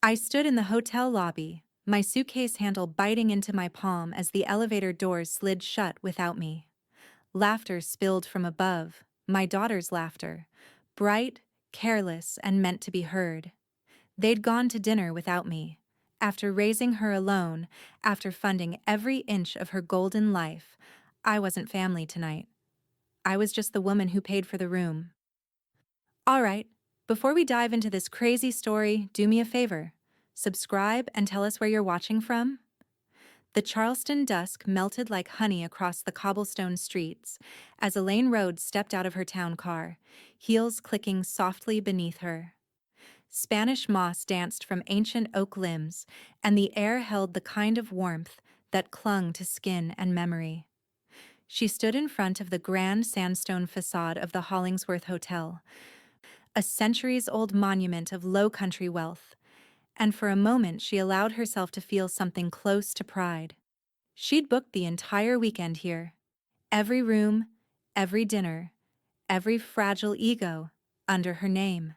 I stood in the hotel lobby, my suitcase handle biting into my palm as the elevator doors slid shut without me. Laughter spilled from above, my daughter's laughter, bright, careless, and meant to be heard. They'd gone to dinner without me. After raising her alone, after funding every inch of her golden life, I wasn't family tonight. I was just the woman who paid for the room. All right, before we dive into this crazy story, do me a favor. Subscribe and tell us where you're watching from. The Charleston dusk melted like honey across the cobblestone streets as Elaine Rhodes stepped out of her town car, heels clicking softly beneath her. Spanish moss danced from ancient oak limbs, and the air held the kind of warmth that clung to skin and memory. She stood in front of the grand sandstone facade of the Hollingsworth Hotel, a centuries-old monument of low-country wealth, and for a moment she allowed herself to feel something close to pride. She'd booked the entire weekend here. Every room, every dinner, every fragile ego under her name.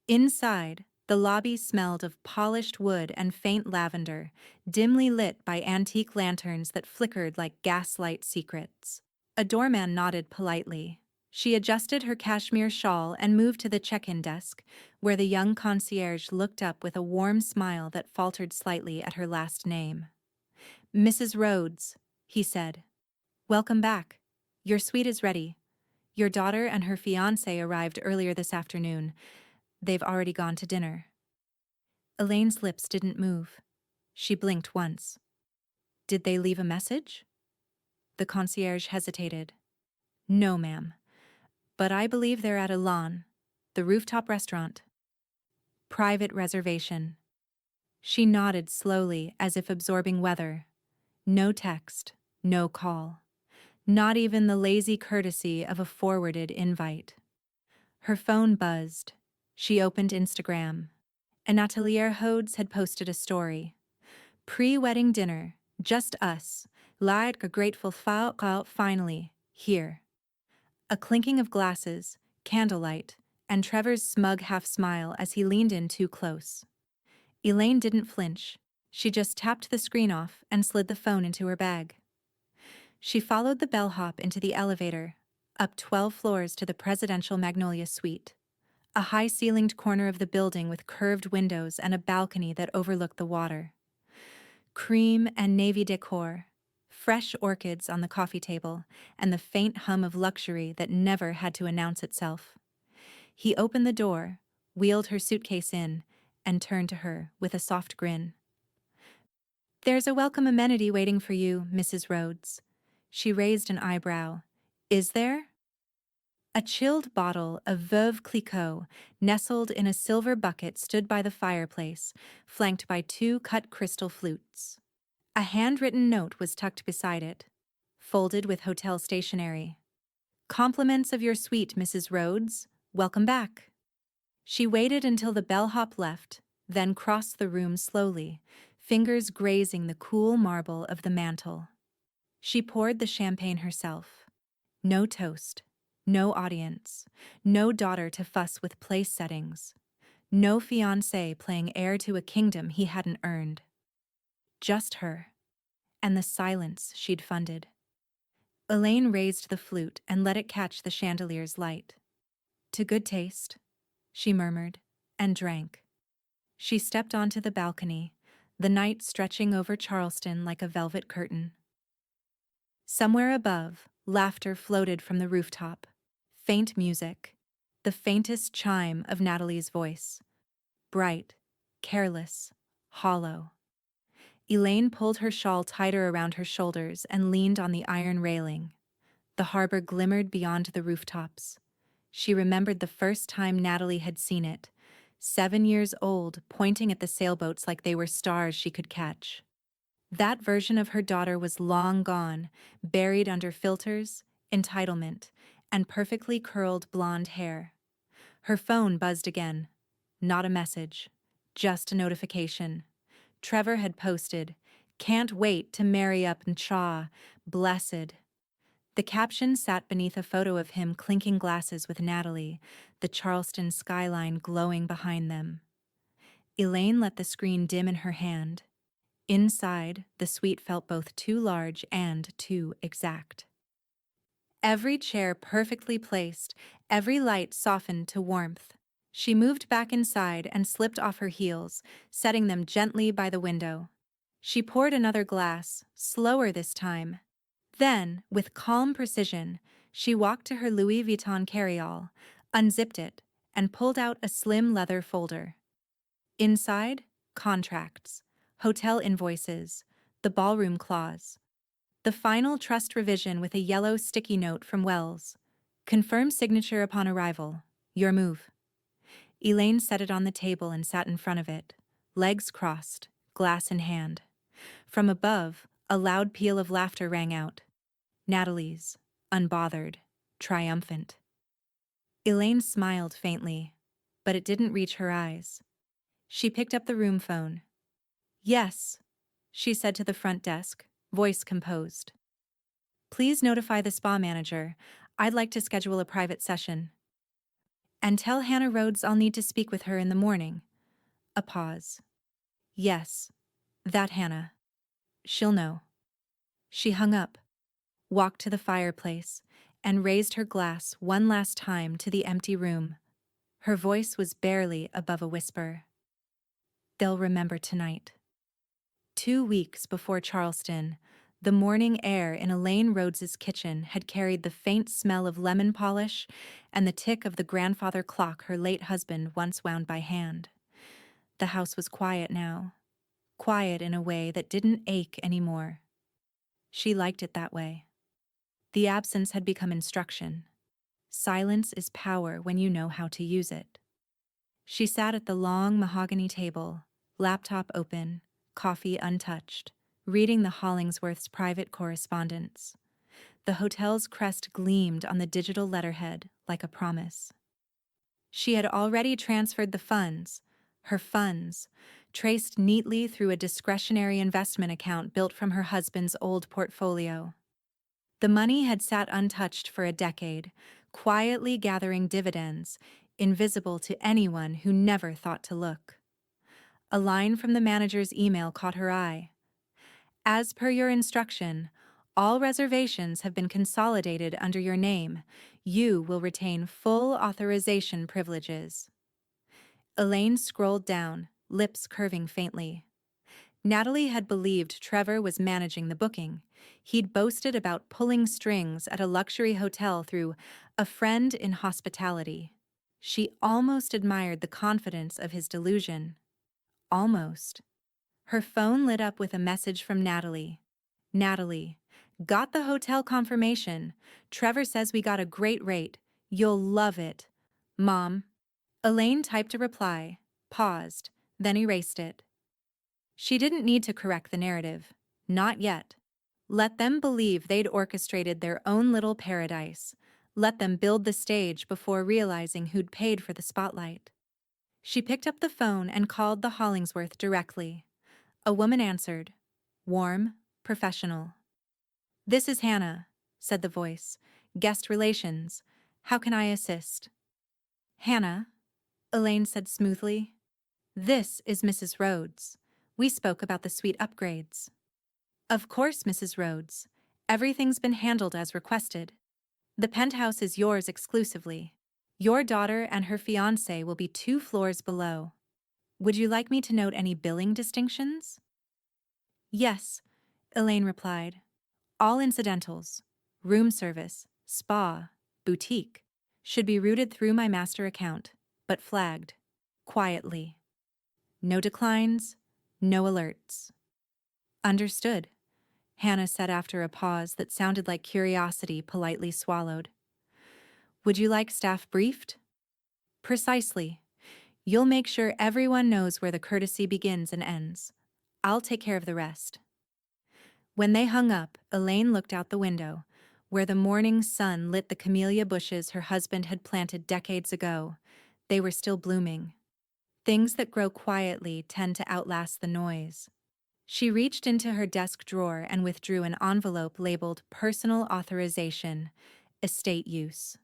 Inside, the lobby smelled of polished wood and faint lavender, dimly lit by antique lanterns that flickered like gaslight secrets. A doorman nodded politely. She adjusted her cashmere shawl and moved to the check-in desk, where the young concierge looked up with a warm smile that faltered slightly at her last name. "Mrs. Rhodes," he said. "Welcome back. Your suite is ready. Your daughter and her fiancé arrived earlier this afternoon. They've already gone to dinner." Elaine's lips didn't move. She blinked once. "Did they leave a message?" The concierge hesitated. "No, ma'am. But I believe they're at Elan, the rooftop restaurant. Private reservation." She nodded slowly as if absorbing weather. No text, no call. Not even the lazy courtesy of a forwarded invite. Her phone buzzed. She opened Instagram. An Atelier Rhodes had posted a story. "Pre-wedding dinner, just us, like a grateful finally, here." A clinking of glasses, candlelight, and Trevor's smug half-smile as he leaned in too close. Elaine didn't flinch. She just tapped the screen off and slid the phone into her bag. She followed the bellhop into the elevator, up 12 floors to the presidential Magnolia Suite, a high-ceilinged corner of the building with curved windows and a balcony that overlooked the water. Cream and navy decor, fresh orchids on the coffee table, and the faint hum of luxury that never had to announce itself. He opened the door, wheeled her suitcase in, and turned to her with a soft grin. "There's a welcome amenity waiting for you, Mrs. Rhodes." She raised an eyebrow. "Is there?" A chilled bottle of Veuve Clicquot, nestled in a silver bucket, stood by the fireplace, flanked by two cut crystal flutes. A handwritten note was tucked beside it, folded with hotel stationery. "Compliments of your suite, Mrs. Rhodes. Welcome back." She waited until the bellhop left, then crossed the room slowly, fingers grazing the cool marble of the mantel. She poured the champagne herself. No toast, no audience, no daughter to fuss with place settings, no fiancé playing heir to a kingdom he hadn't earned. Just her, and the silence she'd funded. Elaine raised the flute and let it catch the chandelier's light. "To good taste," she murmured, and drank. She stepped onto the balcony, the night stretching over Charleston like a velvet curtain. Somewhere above, laughter floated from the rooftop. Faint music, the faintest chime of Natalie's voice. Bright, careless, hollow. Elaine pulled her shawl tighter around her shoulders and leaned on the iron railing. The harbor glimmered beyond the rooftops. She remembered the first time Natalie had seen it, 7 years old, pointing at the sailboats like they were stars she could catch. That version of her daughter was long gone, buried under filters, entitlement, and perfectly curled blonde hair. Her phone buzzed again. Not a message, just a notification. Trevor had posted, "Can't wait to marry up and Cha, blessed." The caption sat beneath a photo of him clinking glasses with Natalie, the Charleston skyline glowing behind them. Elaine let the screen dim in her hand. Inside, the suite felt both too large and too exact. Every chair perfectly placed, every light softened to warmth. She moved back inside and slipped off her heels, setting them gently by the window. She poured another glass, slower this time. Then, with calm precision, she walked to her Louis Vuitton carry-all, unzipped it, and pulled out a slim leather folder. Inside, contracts, hotel invoices, the ballroom clause. The final trust revision with a yellow sticky note from Wells. Confirm signature upon arrival. Your move. Elaine set it on the table and sat in front of it, legs crossed, glass in hand. From above, a loud peal of laughter rang out. Natalie's, unbothered, triumphant. Elaine smiled faintly, but it didn't reach her eyes. She picked up the room phone. Yes, she said to the front desk, voice composed. Please notify the spa manager. I'd like to schedule a private session. And tell Hannah Rhodes I'll need to speak with her in the morning. A pause. Yes, that Hannah. She'll know. She hung up, walked to the fireplace, and raised her glass one last time to the empty room. Her voice was barely above a whisper. They'll remember tonight. 2 weeks before Charleston, the morning air in Elaine Rhodes's kitchen had carried the faint smell of lemon polish and the tick of the grandfather clock her late husband once wound by hand. The house was quiet now, quiet in a way that didn't ache anymore. She liked it that way. The absence had become instruction. Silence is power when you know how to use it. She sat at the long mahogany table, laptop open, coffee untouched, reading the Hollingsworths' private correspondence. The hotel's crest gleamed on the digital letterhead like a promise. She had already transferred the funds, her funds, traced neatly through a discretionary investment account built from her husband's old portfolio. The money had sat untouched for a decade, quietly gathering dividends, invisible to anyone who never thought to look. A line from the manager's email caught her eye. As per your instruction, all reservations have been consolidated under your name. You will retain full authorization privileges. Elaine scrolled down, lips curving faintly. Natalie had believed Trevor was managing the booking. He'd boasted about pulling strings at a luxury hotel through a friend in hospitality. She almost admired the confidence of his delusion. Almost. Her phone lit up with a message from Natalie. Natalie, got the hotel confirmation. Trevor says we got a great rate. You'll love it. Mom. Elaine typed a reply, paused, then erased it. She didn't need to correct the narrative. Not yet. Let them believe they'd orchestrated their own little paradise. Let them build the stage before realizing who'd paid for the spotlight. She picked up the phone and called the Hollingsworth directly. A woman answered. Warm, professional. This is Hannah, said the voice. Guest relations. How can I assist? Hannah, Elaine said smoothly. This is Mrs. Rhodes. We spoke about the suite upgrades. Of course, Mrs. Rhodes. Everything's been handled as requested. The penthouse is yours exclusively. Your daughter and her fiancé will be 2 floors below. Would you like me to note any billing distinctions? Yes, Elaine replied. All incidentals, room service, spa, boutique, should be routed through my master account, but flagged, quietly. No declines, no alerts. Understood, Hannah said after a pause that sounded like curiosity politely swallowed. Would you like staff briefed? Precisely. You'll make sure everyone knows where the courtesy begins and ends. I'll take care of the rest. When they hung up, Elaine looked out the window, where the morning sun lit the camellia bushes her husband had planted decades ago. They were still blooming. Things that grow quietly tend to outlast the noise. She reached into her desk drawer and withdrew an envelope labeled Personal Authorization, Estate Use.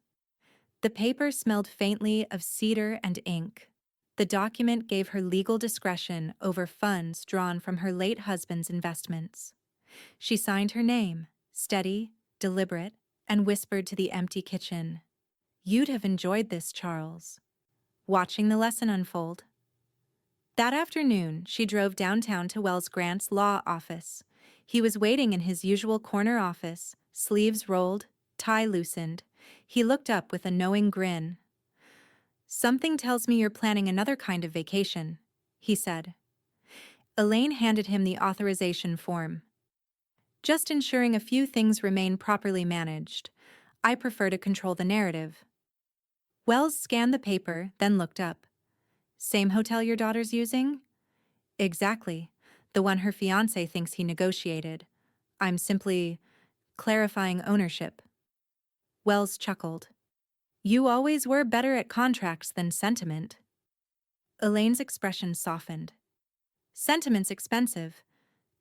The paper smelled faintly of cedar and ink. The document gave her legal discretion over funds drawn from her late husband's investments. She signed her name, steady, deliberate, and whispered to the empty kitchen, "You'd have enjoyed this, Charles." Watching the lesson unfold. That afternoon, she drove downtown to Wells Grant's law office. He was waiting in his usual corner office, sleeves rolled, tie loosened. He looked up with a knowing grin. "Something tells me you're planning another kind of vacation," he said. Elaine handed him the authorization form. "Just ensuring a few things remain properly managed. I prefer to control the narrative." Wells scanned the paper, then looked up. "Same hotel your daughter's using?" "Exactly. The one her fiancé thinks he negotiated. I'm simply clarifying ownership." Wells chuckled. "You always were better at contracts than sentiment." Elaine's expression softened. "Sentiment's expensive.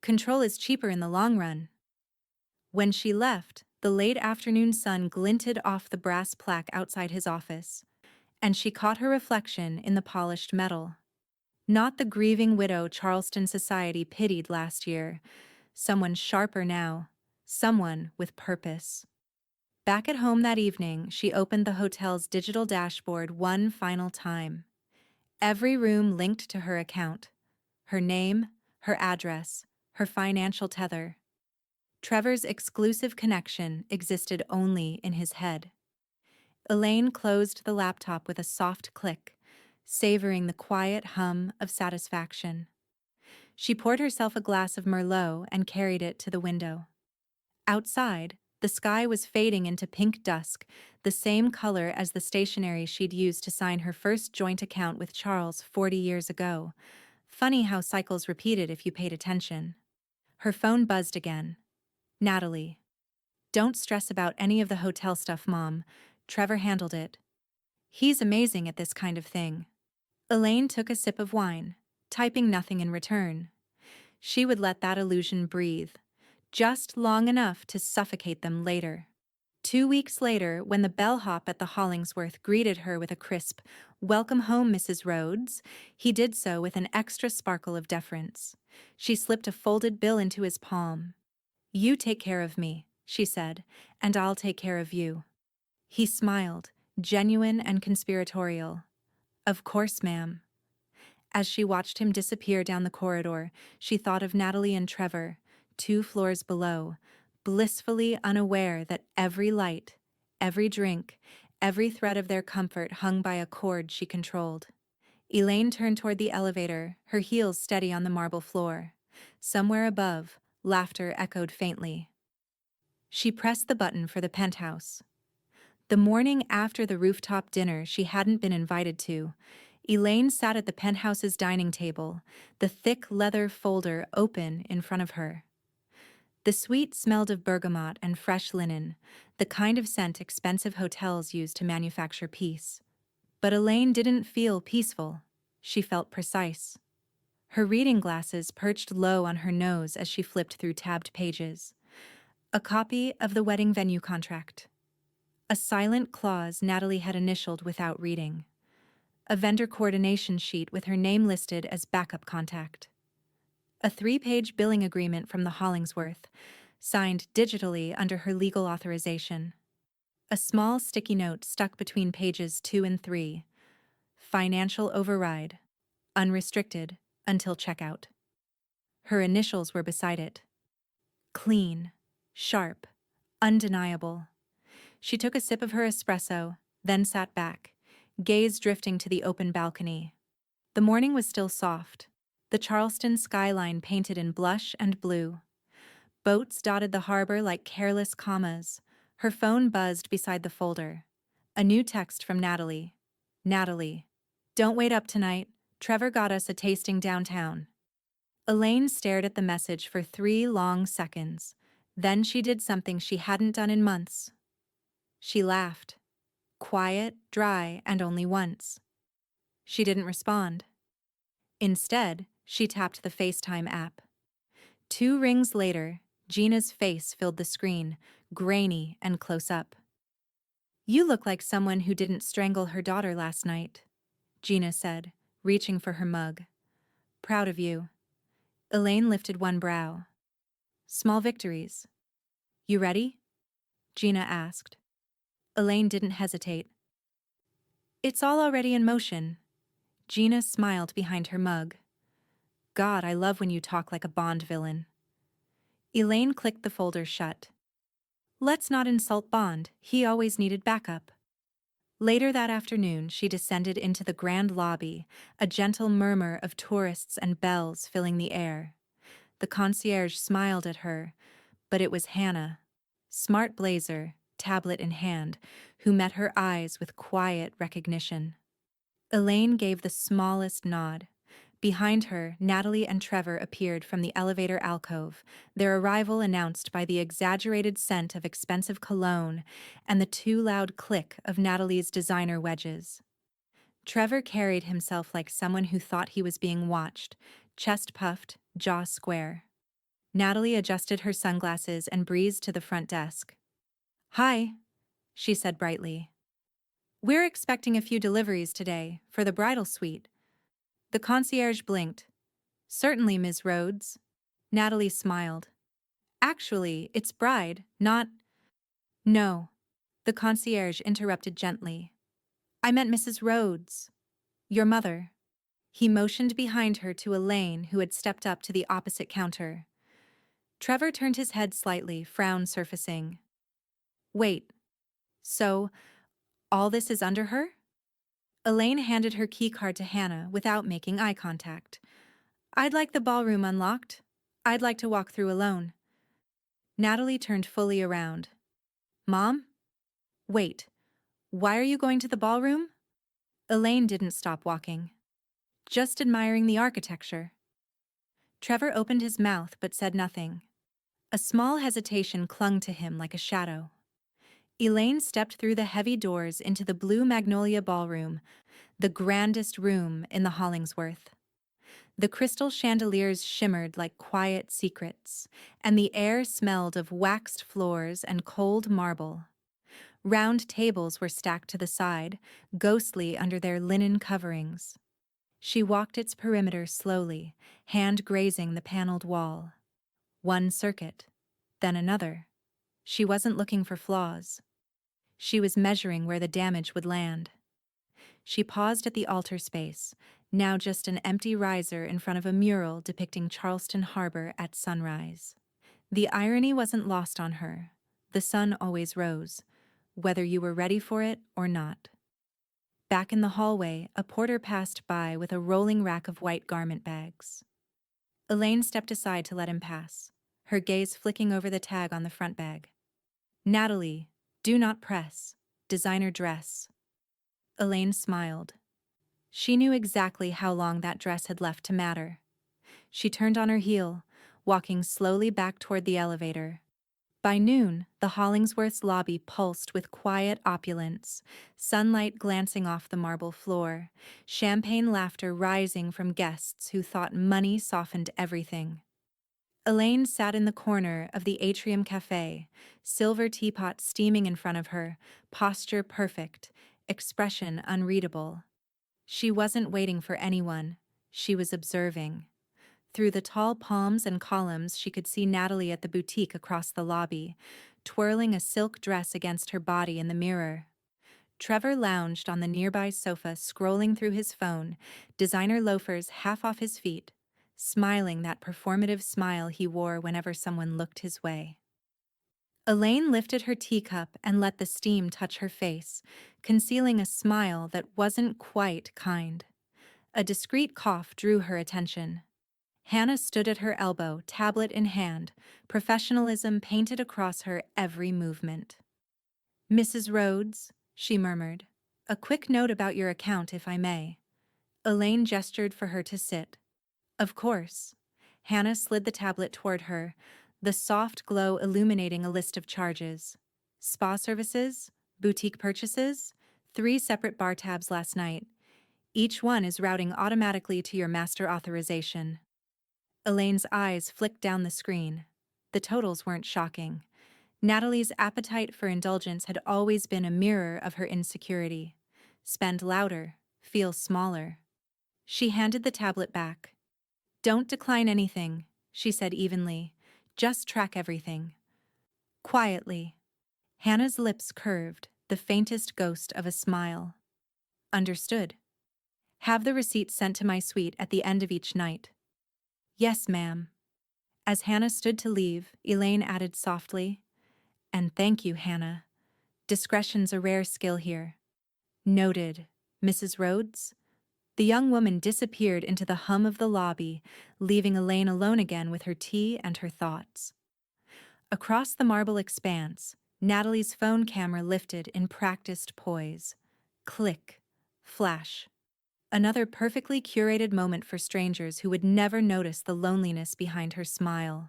Control is cheaper in the long run." When she left, the late afternoon sun glinted off the brass plaque outside his office, and she caught her reflection in the polished metal. Not the grieving widow Charleston society pitied last year. Someone sharper now. Someone with purpose. Back at home that evening, she opened the hotel's digital dashboard one final time. Every room linked to her account. Her name, her address, her financial tether. Trevor's exclusive connection existed only in his head. Elaine closed the laptop with a soft click, savoring the quiet hum of satisfaction. She poured herself a glass of Merlot and carried it to the window. Outside, the sky was fading into pink dusk, the same color as the stationery she'd used to sign her first joint account with Charles 40 years ago. Funny how cycles repeated if you paid attention. Her phone buzzed again. "Natalie." "Don't stress about any of the hotel stuff, Mom. Trevor handled it. He's amazing at this kind of thing." Elaine took a sip of wine, typing nothing in return. She would let that illusion breathe, just long enough to suffocate them later. 2 weeks later, when the bellhop at the Hollingsworth greeted her with a crisp, "Welcome home, Mrs. Rhodes," he did so with an extra sparkle of deference. She slipped a folded bill into his palm. "You take care of me," she said, "and I'll take care of you." He smiled, genuine and conspiratorial. "Of course, ma'am." As she watched him disappear down the corridor, she thought of Natalie and Trevor, 2 floors below, blissfully unaware that every light, every drink, every thread of their comfort hung by a cord she controlled. Elaine turned toward the elevator, her heels steady on the marble floor. Somewhere above, laughter echoed faintly. She pressed the button for the penthouse. The morning after the rooftop dinner she hadn't been invited to, Elaine sat at the penthouse's dining table, the thick leather folder open in front of her. The suite smelled of bergamot and fresh linen, the kind of scent expensive hotels use to manufacture peace. But Elaine didn't feel peaceful. She felt precise. Her reading glasses perched low on her nose as she flipped through tabbed pages. A copy of the wedding venue contract. A silent clause Natalie had initialed without reading. A vendor coordination sheet with her name listed as backup contact. A 3-page billing agreement from the Hollingsworth, signed digitally under her legal authorization. A small sticky note stuck between pages 2 and 3. Financial override. Unrestricted until checkout. Her initials were beside it. Clean, sharp, undeniable. She took a sip of her espresso, then sat back, gaze drifting to the open balcony. The morning was still soft, the Charleston skyline painted in blush and blue. Boats dotted the harbor like careless commas. Her phone buzzed beside the folder. A new text from Natalie. "Natalie, don't wait up tonight. Trevor got us a tasting downtown." Elaine stared at the message for 3 long seconds. Then she did something she hadn't done in months. She laughed. Quiet, dry, and only once. She didn't respond. Instead, she tapped the FaceTime app. 2 rings later, Gina's face filled the screen, grainy and close up. "You look like someone who didn't strangle her daughter last night," Gina said, reaching for her mug. Proud of you. Elaine lifted one brow. Small victories. You ready? Gina asked. Elaine didn't hesitate. It's all already in motion. Gina smiled behind her mug. God, I love when you talk like a Bond villain. Elaine clicked the folder shut. Let's not insult Bond, he always needed backup. Later that afternoon, she descended into the grand lobby, a gentle murmur of tourists and bells filling the air. The concierge smiled at her, but it was Hannah, smart blazer, tablet in hand, who met her eyes with quiet recognition. Elaine gave the smallest nod. Behind her, Natalie and Trevor appeared from the elevator alcove, their arrival announced by the exaggerated scent of expensive cologne and the too loud click of Natalie's designer wedges. Trevor carried himself like someone who thought he was being watched, chest puffed, jaw square. Natalie adjusted her sunglasses and breezed to the front desk. Hi, she said brightly. We're expecting a few deliveries today for the bridal suite. The concierge blinked. Certainly, Ms. Rhodes. Natalie smiled. Actually, it's bride, not... No. The concierge interrupted gently. I meant Mrs. Rhodes. Your mother. He motioned behind her to Elaine, who had stepped up to the opposite counter. Trevor turned his head slightly, frown surfacing. Wait. So, all this is under her? Elaine handed her keycard to Hannah without making eye contact. I'd like the ballroom unlocked. I'd like to walk through alone. Natalie turned fully around. Mom? Wait. Why are you going to the ballroom? Elaine didn't stop walking. Just admiring the architecture. Trevor opened his mouth but said nothing. A small hesitation clung to him like a shadow. Elaine stepped through the heavy doors into the Blue Magnolia Ballroom, the grandest room in the Hollingsworth. The crystal chandeliers shimmered like quiet secrets, and the air smelled of waxed floors and cold marble. Round tables were stacked to the side, ghostly under their linen coverings. She walked its perimeter slowly, hand grazing the paneled wall. One circuit, then another. She wasn't looking for flaws. She was measuring where the damage would land. She paused at the altar space, now just an empty riser in front of a mural depicting Charleston Harbor at sunrise. The irony wasn't lost on her. The sun always rose, whether you were ready for it or not. Back in the hallway, a porter passed by with a rolling rack of white garment bags. Elaine stepped aside to let him pass, her gaze flicking over the tag on the front bag. Natalie, do not press. Designer dress. Elaine smiled. She knew exactly how long that dress had left to matter. She turned on her heel, walking slowly back toward the elevator. By noon, the Hollingsworth's lobby pulsed with quiet opulence, sunlight glancing off the marble floor, champagne laughter rising from guests who thought money softened everything. Elaine sat in the corner of the Atrium Cafe, silver teapot steaming in front of her, posture perfect, expression unreadable. She wasn't waiting for anyone. She was observing. Through the tall palms and columns, she could see Natalie at the boutique across the lobby, twirling a silk dress against her body in the mirror. Trevor lounged on the nearby sofa, scrolling through his phone, designer loafers half off his feet, smiling that performative smile he wore whenever someone looked his way. Elaine lifted her teacup and let the steam touch her face, concealing a smile that wasn't quite kind. A discreet cough drew her attention. Hannah stood at her elbow, tablet in hand, professionalism painted across her every movement. Mrs. Rhodes, she murmured, a quick note about your account, if I may. Elaine gestured for her to sit. Of course. Hannah slid the tablet toward her, the soft glow illuminating a list of charges. Spa services, boutique purchases, 3 separate bar tabs last night. Each one is routing automatically to your master authorization. Elaine's eyes flicked down the screen. The totals weren't shocking. Natalie's appetite for indulgence had always been a mirror of her insecurity. Spend louder, feel smaller. She handed the tablet back. Don't decline anything, she said evenly. Just track everything. Quietly. Hannah's lips curved, the faintest ghost of a smile. Understood. Have the receipt sent to my suite at the end of each night. Yes, ma'am. As Hannah stood to leave, Elaine added softly, and thank you, Hannah. Discretion's a rare skill here. Noted. Mrs. Rhodes? The young woman disappeared into the hum of the lobby, leaving Elaine alone again with her tea and her thoughts. Across the marble expanse, Natalie's phone camera lifted in practiced poise. Click. Flash. Another perfectly curated moment for strangers who would never notice the loneliness behind her smile.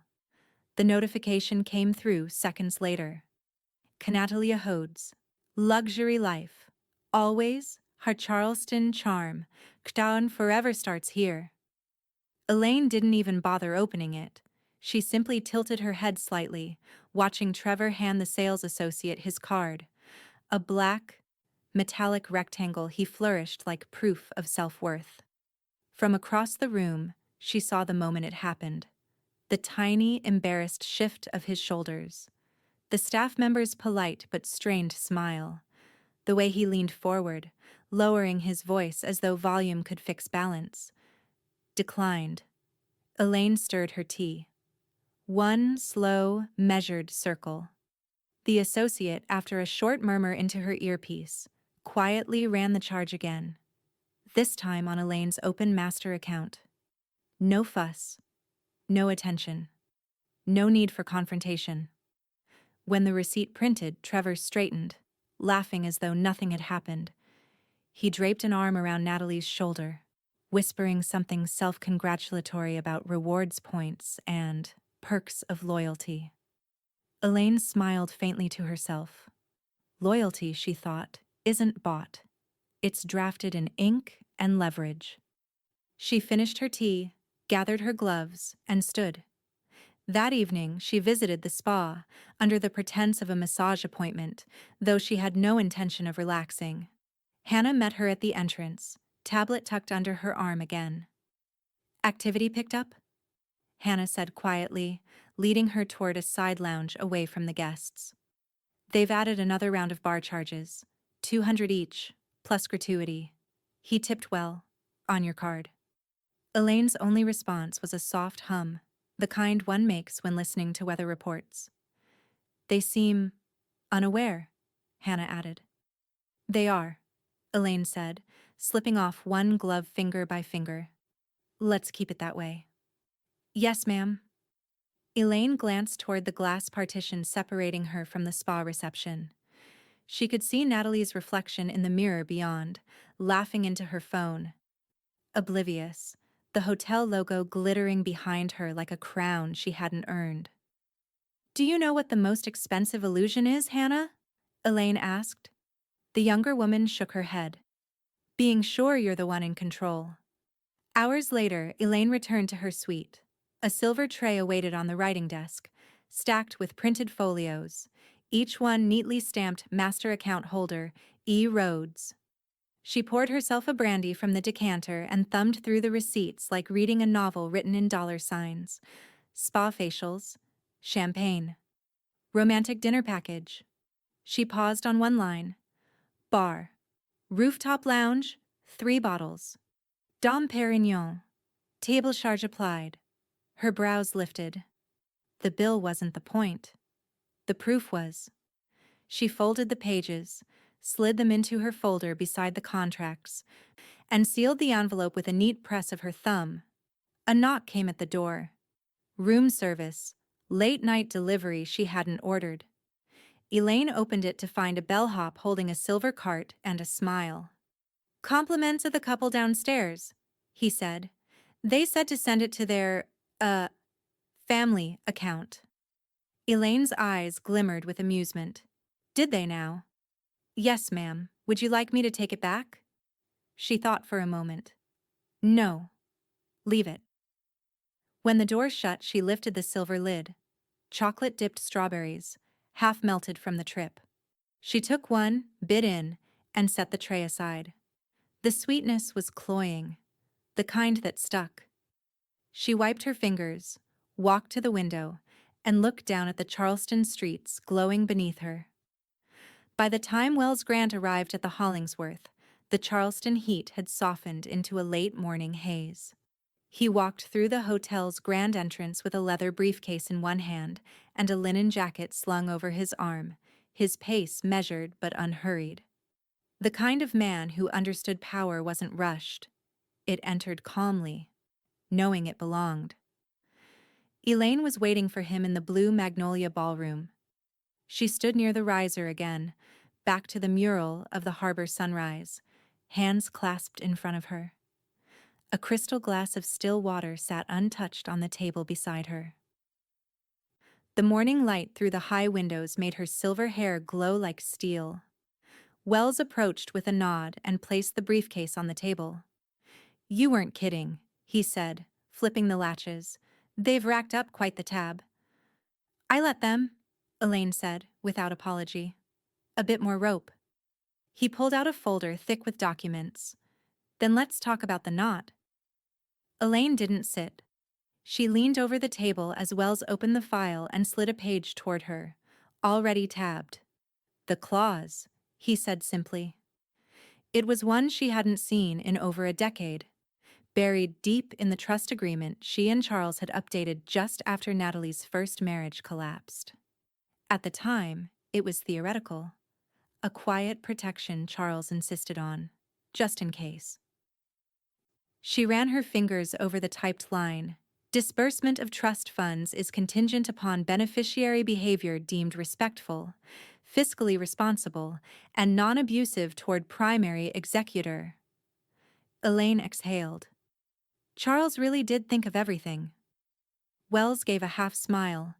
The notification came through seconds later. Canatalia Hodes. Luxury life. Always, her Charleston charm. Ktaun forever starts here. Elaine didn't even bother opening it. She simply tilted her head slightly, watching Trevor hand the sales associate his card. A black, metallic rectangle he flourished like proof of self-worth. From across the room, she saw the moment it happened. The tiny, embarrassed shift of his shoulders. The staff member's polite but strained smile. The way he leaned forward, lowering his voice as though volume could fix balance. Declined. Elaine stirred her tea. One slow, measured circle. The associate, after a short murmur into her earpiece, quietly ran the charge again. This time on Elaine's open master account. No fuss. No attention. No need for confrontation. When the receipt printed, Trevor straightened, laughing as though nothing had happened. He draped an arm around Natalie's shoulder, whispering something self-congratulatory about rewards points and perks of loyalty. Elaine smiled faintly to herself. Loyalty, she thought, isn't bought. It's drafted in ink and leverage. She finished her tea, gathered her gloves, and stood. That evening, she visited the spa, under the pretense of a massage appointment, though she had no intention of relaxing. Hannah met her at the entrance, tablet tucked under her arm again. Activity picked up? Hannah said quietly, leading her toward a side lounge away from the guests. They've added another round of bar charges, 200 each, plus gratuity. He tipped well. On your card. Elaine's only response was a soft hum, the kind one makes when listening to weather reports. They seem unaware, Hannah added. They are, Elaine said, slipping off one glove finger by finger. Let's keep it that way. Yes, ma'am. Elaine glanced toward the glass partition separating her from the spa reception. She could see Natalie's reflection in the mirror beyond, laughing into her phone. Oblivious, the hotel logo glittering behind her like a crown she hadn't earned. Do you know what the most expensive illusion is, Hannah? Elaine asked. The younger woman shook her head. Being sure you're the one in control. Hours later, Elaine returned to her suite. A silver tray awaited on the writing desk, stacked with printed folios, each one neatly stamped Master Account Holder, E. Rhodes. She poured herself a brandy from the decanter and thumbed through the receipts like reading a novel written in dollar signs. Spa facials, champagne, romantic dinner package. She paused on one line. Bar, rooftop lounge, 3 bottles. Dom Perignon, table charge applied. Her brows lifted. The bill wasn't the point. The proof was. She folded the pages, slid them into her folder beside the contracts, and sealed the envelope with a neat press of her thumb. A knock came at the door. Room service, late-night delivery she hadn't ordered. Elaine opened it to find a bellhop holding a silver cart and a smile. Compliments of the couple downstairs, he said. They said to send it to their, family account. Elaine's eyes glimmered with amusement. Did they now? Yes, ma'am. Would you like me to take it back? She thought for a moment. No. Leave it. When the door shut, she lifted the silver lid. Chocolate-dipped strawberries, half melted from the trip. She took one, bit in, and set the tray aside. The sweetness was cloying. the kind that stuck. She wiped her fingers, walked to the window, and looked down at the Charleston streets glowing beneath her. By the time Wells Grant arrived at the Hollingsworth, the Charleston heat had softened into a late morning haze. He walked through the hotel's grand entrance with a leather briefcase in one hand and a linen jacket slung over his arm, his pace measured but unhurried. The kind of man who understood power wasn't rushed. It entered calmly, knowing it belonged. Elaine was waiting for him in the blue magnolia ballroom. She stood near the riser again, back to the mural of the harbor sunrise, hands clasped in front of her. A crystal glass of still water sat untouched on the table beside her. The morning light through the high windows made her silver hair glow like steel. Wells approached with a nod and placed the briefcase on the table. "You weren't kidding," he said, flipping the latches. "They've racked up quite the tab." "I let them," Elaine said, without apology. "A bit more rope." He pulled out a folder thick with documents. "Then let's talk about the knot." Elaine didn't sit. She leaned over the table as Wells opened the file and slid a page toward her, already tabbed. "The clause," he said simply. It was one she hadn't seen in over a decade, buried deep in the trust agreement she and Charles had updated just after Natalie's first marriage collapsed. At the time, it was theoretical, a quiet protection Charles insisted on, just in case. She ran her fingers over the typed line. "Disbursement of trust funds is contingent upon beneficiary behavior deemed respectful, fiscally responsible, and non-abusive toward primary executor." Elaine exhaled. Charles really did think of everything. Wells gave a half smile.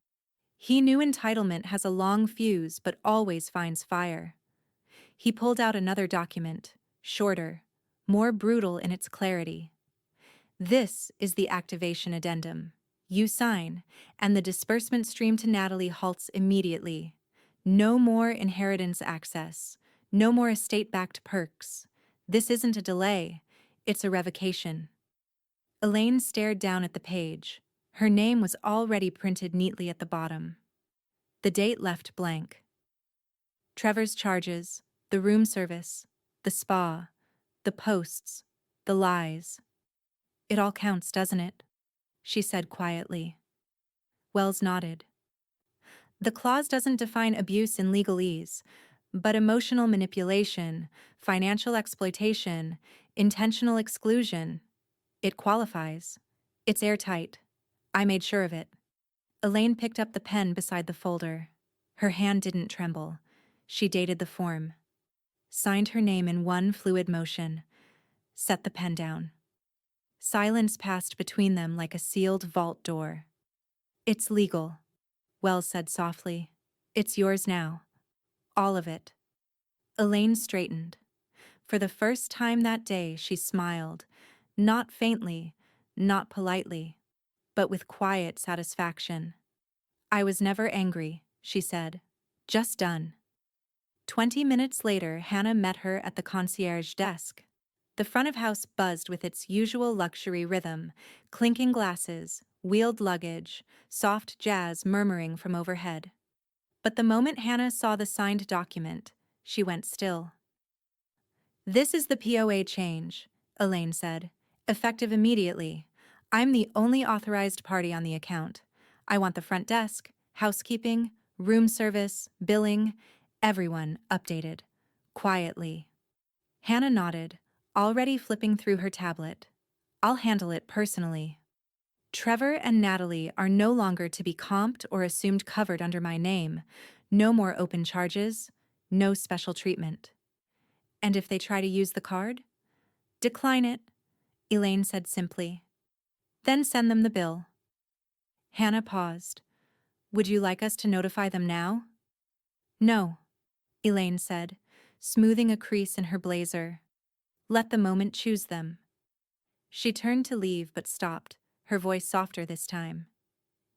He knew entitlement has a long fuse but always finds fire. He pulled out another document, shorter, more brutal in its clarity. "This is the activation addendum. You sign, and the disbursement stream to Natalie halts immediately. No more inheritance access. No more estate-backed perks. This isn't a delay. It's a revocation." Elaine stared down at the page. Her name was already printed neatly at the bottom. The date left blank. Trevor's charges, the room service, the spa, the posts, the lies. "It all counts, doesn't it?" she said quietly. Wells nodded. "The clause doesn't define abuse in legalese, but emotional manipulation, financial exploitation, intentional exclusion, it qualifies. It's airtight. I made sure of it." Elaine picked up the pen beside the folder. Her hand didn't tremble. She dated the form, signed her name in one fluid motion, set the pen down. Silence passed between them like a sealed vault door. "It's legal," Wells said softly. "It's yours now. All of it." Elaine straightened. For the first time that day, she smiled, not faintly, not politely, but with quiet satisfaction. "I was never angry," she said. "Just done." 20 minutes later, Hannah met her at the concierge desk. The front of house buzzed with its usual luxury rhythm, clinking glasses, wheeled luggage, soft jazz murmuring from overhead. But the moment Hannah saw the signed document, she went still. "This is the POA change," Elaine said, "effective immediately. I'm the only authorized party on the account. I want the front desk, housekeeping, room service, billing, everyone updated. Quietly." Hannah nodded, already flipping through her tablet. "I'll handle it personally. Trevor and Natalie are no longer to be comped or assumed covered under my name. No more open charges, no special treatment. And if they try to use the card? Decline it," Elaine said simply. "Then send them the bill." Hannah paused. "Would you like us to notify them now?" "No," Elaine said, smoothing a crease in her blazer. "Let the moment choose them." She turned to leave but stopped, her voice softer this time.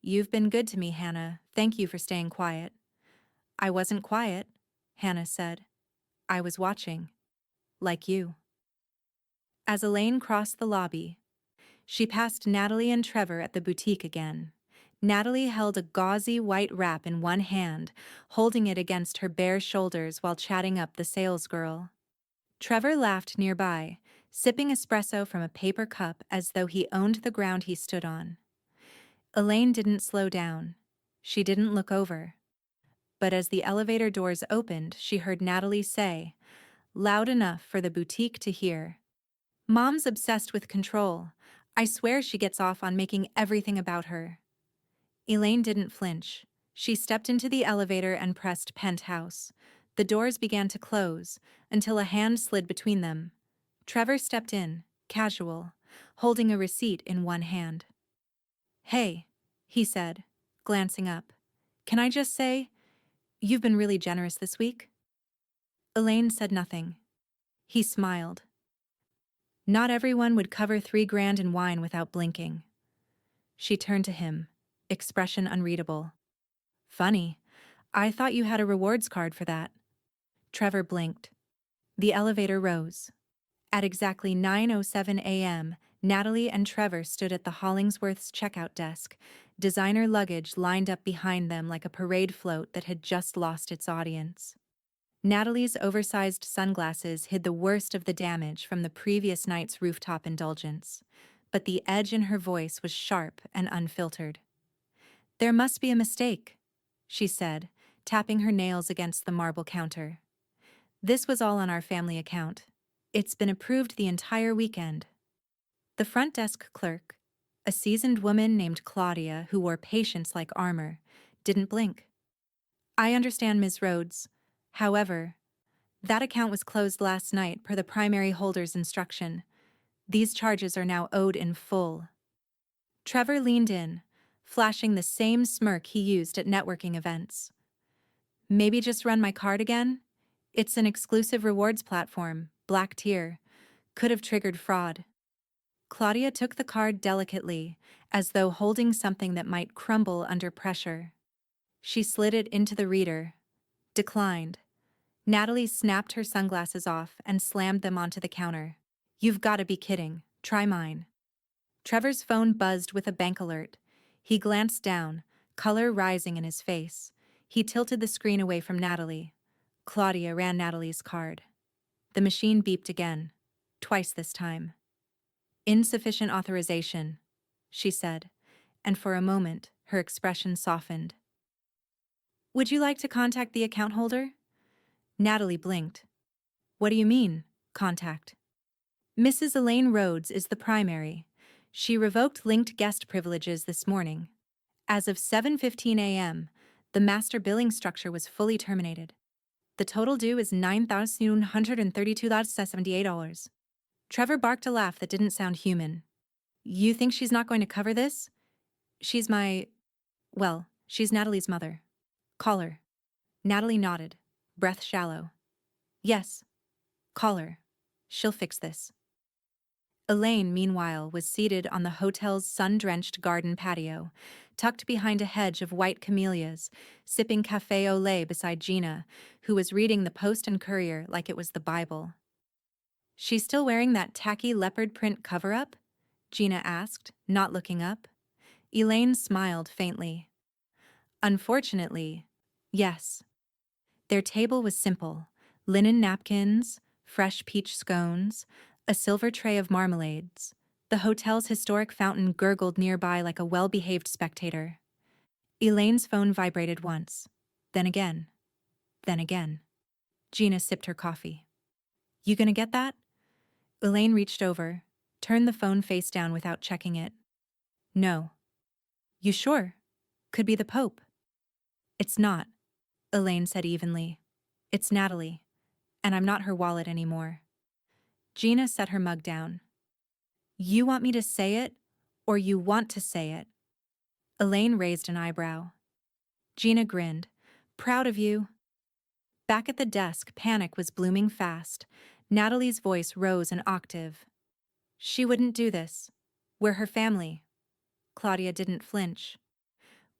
"You've been good to me, Hannah. Thank you for staying quiet." "I wasn't quiet," Hannah said. "I was watching. Like you." As Elaine crossed the lobby, She passed Natalie and Trevor at the boutique again. Natalie held a gauzy white wrap in one hand, holding it against her bare shoulders while chatting up the salesgirl. Trevor laughed nearby, sipping espresso from a paper cup as though he owned the ground he stood on. Elaine didn't slow down. She didn't look over. But as the elevator doors opened, she heard Natalie say, loud enough for the boutique to hear, "Mom's obsessed with control. I swear she gets off on making everything about her." Elaine didn't flinch. She stepped into the elevator and pressed penthouse. The doors began to close, until a hand slid between them. Trevor stepped in, casual, holding a receipt in one hand. "Hey," he said, glancing up. "Can I just say, you've been really generous this week?" Elaine said nothing. He smiled. Not everyone would cover $3,000 in wine without blinking. She turned to him, expression unreadable. "Funny. I thought you had a rewards card for that." Trevor blinked. The elevator rose. At exactly 9:07 a.m., Natalie and Trevor stood at the Hollingsworth's checkout desk, designer luggage lined up behind them like a parade float that had just lost its audience. Natalie's oversized sunglasses hid the worst of the damage from the previous night's rooftop indulgence, but the edge in her voice was sharp and unfiltered. "There must be a mistake," she said, tapping her nails against the marble counter. "This was all on our family account. It's been approved the entire weekend." The front desk clerk, a seasoned woman named Claudia who wore patience like armor, didn't blink. "I understand, Ms. Rhodes. However, that account was closed last night per the primary holder's instruction. These charges are now owed in full." Trevor leaned in, flashing the same smirk he used at networking events. "Maybe just run my card again? It's an exclusive rewards platform, black tier. Could have triggered fraud." Claudia took the card delicately, as though holding something that might crumble under pressure. She slid it into the reader. Declined. Natalie snapped her sunglasses off and slammed them onto the counter. "You've got to be kidding. Try mine." Trevor's phone buzzed with a bank alert. He glanced down, color rising in his face. He tilted the screen away from Natalie. Claudia ran Natalie's card. The machine beeped again, twice this time. "Insufficient authorization," she said, and for a moment her expression softened. "Would you like to contact the account holder?" Natalie blinked. "What do you mean, contact?" "Mrs. Elaine Rhodes is the primary. She revoked linked guest privileges this morning. As of 7:15 a.m., the master billing structure was fully terminated. The total due is $9,132.78. Trevor barked a laugh that didn't sound human. "You think she's not going to cover this? She's she's Natalie's mother. Call her." Natalie nodded, breath shallow. "Yes. Call her. She'll fix this." Elaine, meanwhile, was seated on the hotel's sun-drenched garden patio, tucked behind a hedge of white camellias, sipping café au lait beside Gina, who was reading the Post and Courier like it was the Bible. "She's still wearing that tacky leopard print cover-up?" Gina asked, not looking up. Elaine smiled faintly. "Unfortunately, yes." Their table was simple: linen napkins, fresh peach scones, a silver tray of marmalades. The hotel's historic fountain gurgled nearby like a well-behaved spectator. Elaine's phone vibrated once, then again, then again. Gina sipped her coffee. "You gonna get that?" Elaine reached over, turned the phone face down without checking it. "No." "You sure? Could be the Pope." "It's not," Elaine said evenly. "It's Natalie, and I'm not her wallet anymore." Gina set her mug down. "You want me to say it, or you want to say it?" Elaine raised an eyebrow. Gina grinned. "Proud of you." Back at the desk, panic was blooming fast. Natalie's voice rose an octave. "She wouldn't do this. We're her family." Claudia didn't flinch.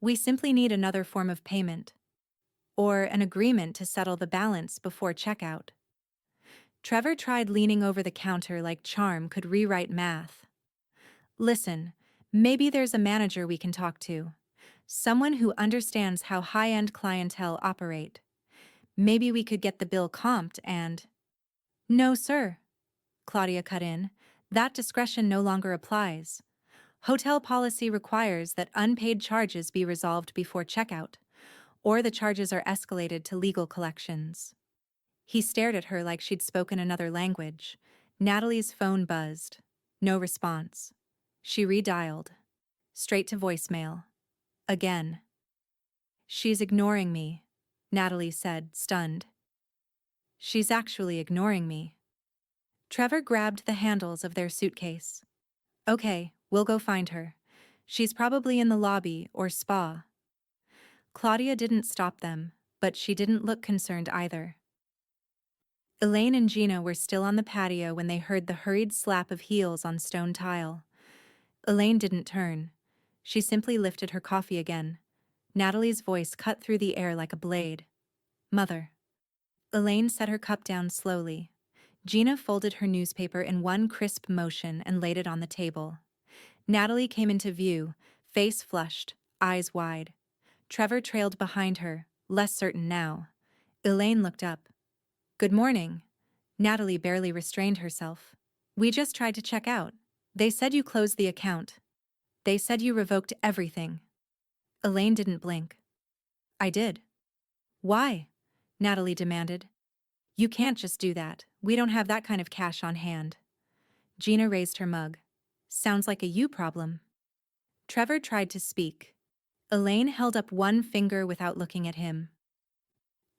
"We simply need another form of payment. Or an agreement to settle the balance before checkout." Trevor tried leaning over the counter like charm could rewrite math. Listen, maybe there's a manager we can talk to. Someone who understands how high-end clientele operate. Maybe we could get the bill comped and— No, sir, Claudia cut in. That discretion no longer applies. Hotel policy requires that unpaid charges be resolved before checkout, or the charges are escalated to legal collections. He stared at her like she'd spoken another language. Natalie's phone buzzed. No response. She redialed. Straight to voicemail. Again. She's ignoring me, Natalie said, stunned. She's actually ignoring me. Trevor grabbed the handles of their suitcase. Okay, we'll go find her. She's probably in the lobby or spa. Claudia didn't stop them, but she didn't look concerned either. Elaine and Gina were still on the patio when they heard the hurried slap of heels on stone tile. Elaine didn't turn. She simply lifted her coffee again. Natalie's voice cut through the air like a blade. Mother. Elaine set her cup down slowly. Gina folded her newspaper in one crisp motion and laid it on the table. Natalie came into view, face flushed, eyes wide. Trevor trailed behind her, less certain now. Elaine looked up. Good morning. Natalie barely restrained herself. We just tried to check out. They said you closed the account. They said you revoked everything. Elaine didn't blink. I did. Why? Natalie demanded. You can't just do that. We don't have that kind of cash on hand. Gina raised her mug. Sounds like a you problem. Trevor tried to speak. Elaine held up one finger without looking at him.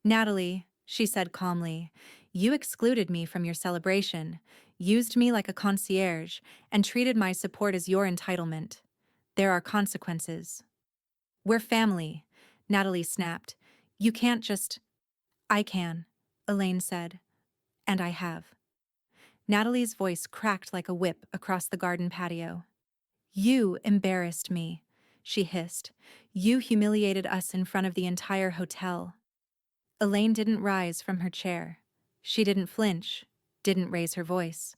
Natalie, she said calmly, you excluded me from your celebration, used me like a concierge, and treated my support as your entitlement. There are consequences. We're family, Natalie snapped. You can't just— I can, Elaine said. And I have. Natalie's voice cracked like a whip across the garden patio. You embarrassed me, she hissed. You humiliated us in front of the entire hotel. Elaine didn't rise from her chair. She didn't flinch, didn't raise her voice.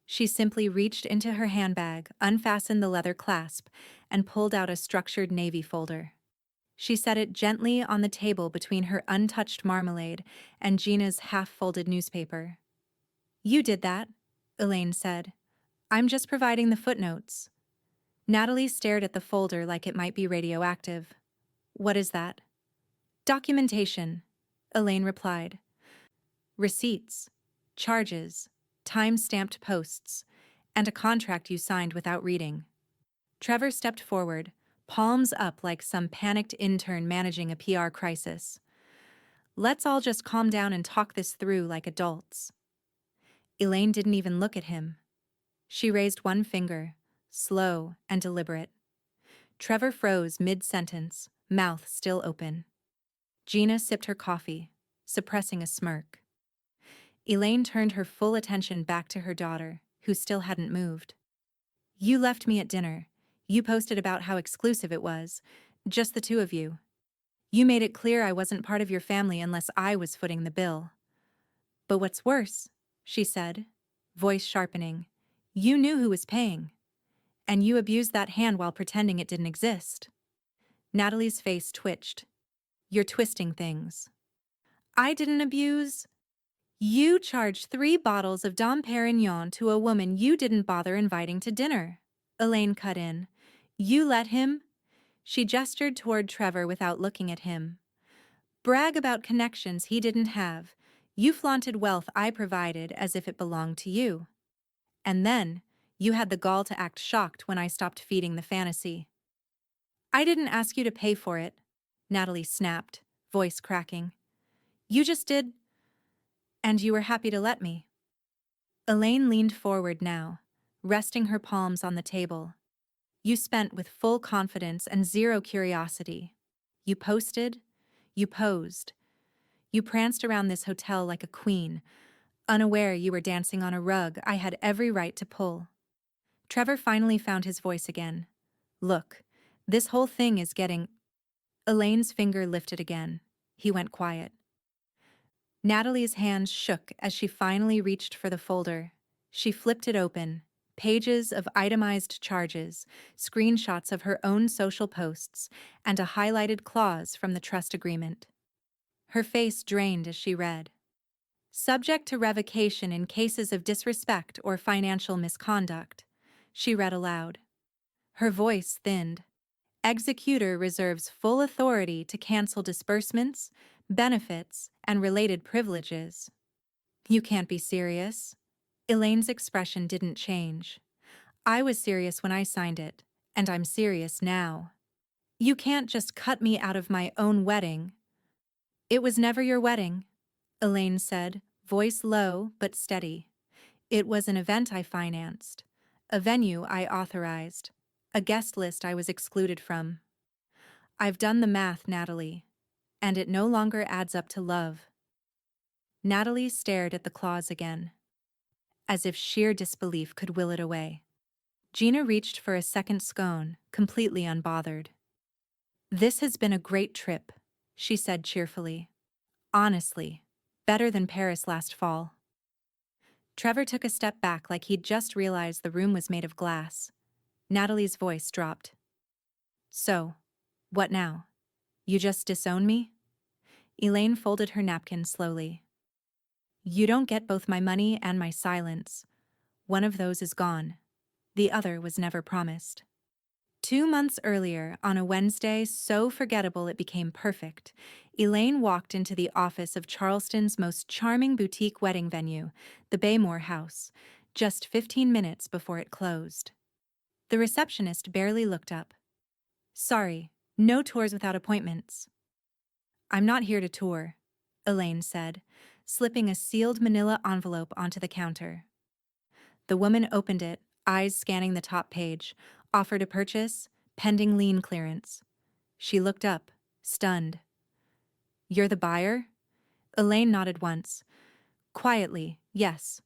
She simply reached into her handbag, unfastened the leather clasp, and pulled out a structured navy folder. She set it gently on the table between her untouched marmalade and Gina's half-folded newspaper. You did that, Elaine said. I'm just providing the footnotes. Natalie stared at the folder like it might be radioactive. What is that? Documentation, Elaine replied. Receipts, charges, time-stamped posts, and a contract you signed without reading. Trevor stepped forward, palms up like some panicked intern managing a PR crisis. Let's all just calm down and talk this through like adults. Elaine didn't even look at him. She raised one finger, slow and deliberate. Trevor froze mid-sentence, mouth still open. Gina sipped her coffee, suppressing a smirk. Elaine turned her full attention back to her daughter, who still hadn't moved. You left me at dinner. You posted about how exclusive it was, just the two of you. You made it clear I wasn't part of your family unless I was footing the bill. But what's worse, she said, voice sharpening, you knew who was paying. And you abused that hand while pretending it didn't exist. Natalie's face twitched. You're twisting things. I didn't abuse. You charged 3 bottles of Dom Perignon to a woman you didn't bother inviting to dinner. Elaine cut in. You let him? She gestured toward Trevor without looking at him. Brag about connections he didn't have. You flaunted wealth I provided as if it belonged to you. And then, you had the gall to act shocked when I stopped feeding the fantasy. I didn't ask you to pay for it, Natalie snapped, voice cracking. You just did, and you were happy to let me. Elaine leaned forward now, resting her palms on the table. You spent with full confidence and zero curiosity. You posted, you posed. You pranced around this hotel like a queen, unaware you were dancing on a rug I had every right to pull. Trevor finally found his voice again. Look, this whole thing is getting— Elaine's finger lifted again. He went quiet. Natalie's hands shook as she finally reached for the folder. She flipped it open, pages of itemized charges, screenshots of her own social posts, and a highlighted clause from the trust agreement. Her face drained as she read. Subject to revocation in cases of disrespect or financial misconduct, she read aloud. Her voice thinned. Executor reserves full authority to cancel disbursements, benefits, and related privileges. You can't be serious. Elaine's expression didn't change. I was serious when I signed it, and I'm serious now. You can't just cut me out of my own wedding. It was never your wedding, Elaine said, voice low but steady. It was an event I financed, a venue I authorized, a guest list I was excluded from. I've done the math, Natalie, and it no longer adds up to love. Natalie stared at the clause again, as if sheer disbelief could will it away. Gina reached for a second scone, completely unbothered. This has been a great trip, she said cheerfully. Honestly, better than Paris last fall. Trevor took a step back like he'd just realized the room was made of glass. Natalie's voice dropped. So, what now? You just disown me? Elaine folded her napkin slowly. You don't get both my money and my silence. One of those is gone. The other was never promised. 2 months earlier, on a Wednesday so forgettable it became perfect, Elaine walked into the office of Charleston's most charming boutique wedding venue, the Baymore House, just 15 minutes before it closed. The receptionist barely looked up. Sorry, no tours without appointments. I'm not here to tour, Elaine said, slipping a sealed manila envelope onto the counter. The woman opened it, eyes scanning the top page, offer to purchase, pending lien clearance. She looked up, stunned. You're the buyer? Elaine nodded once. Quietly, yes.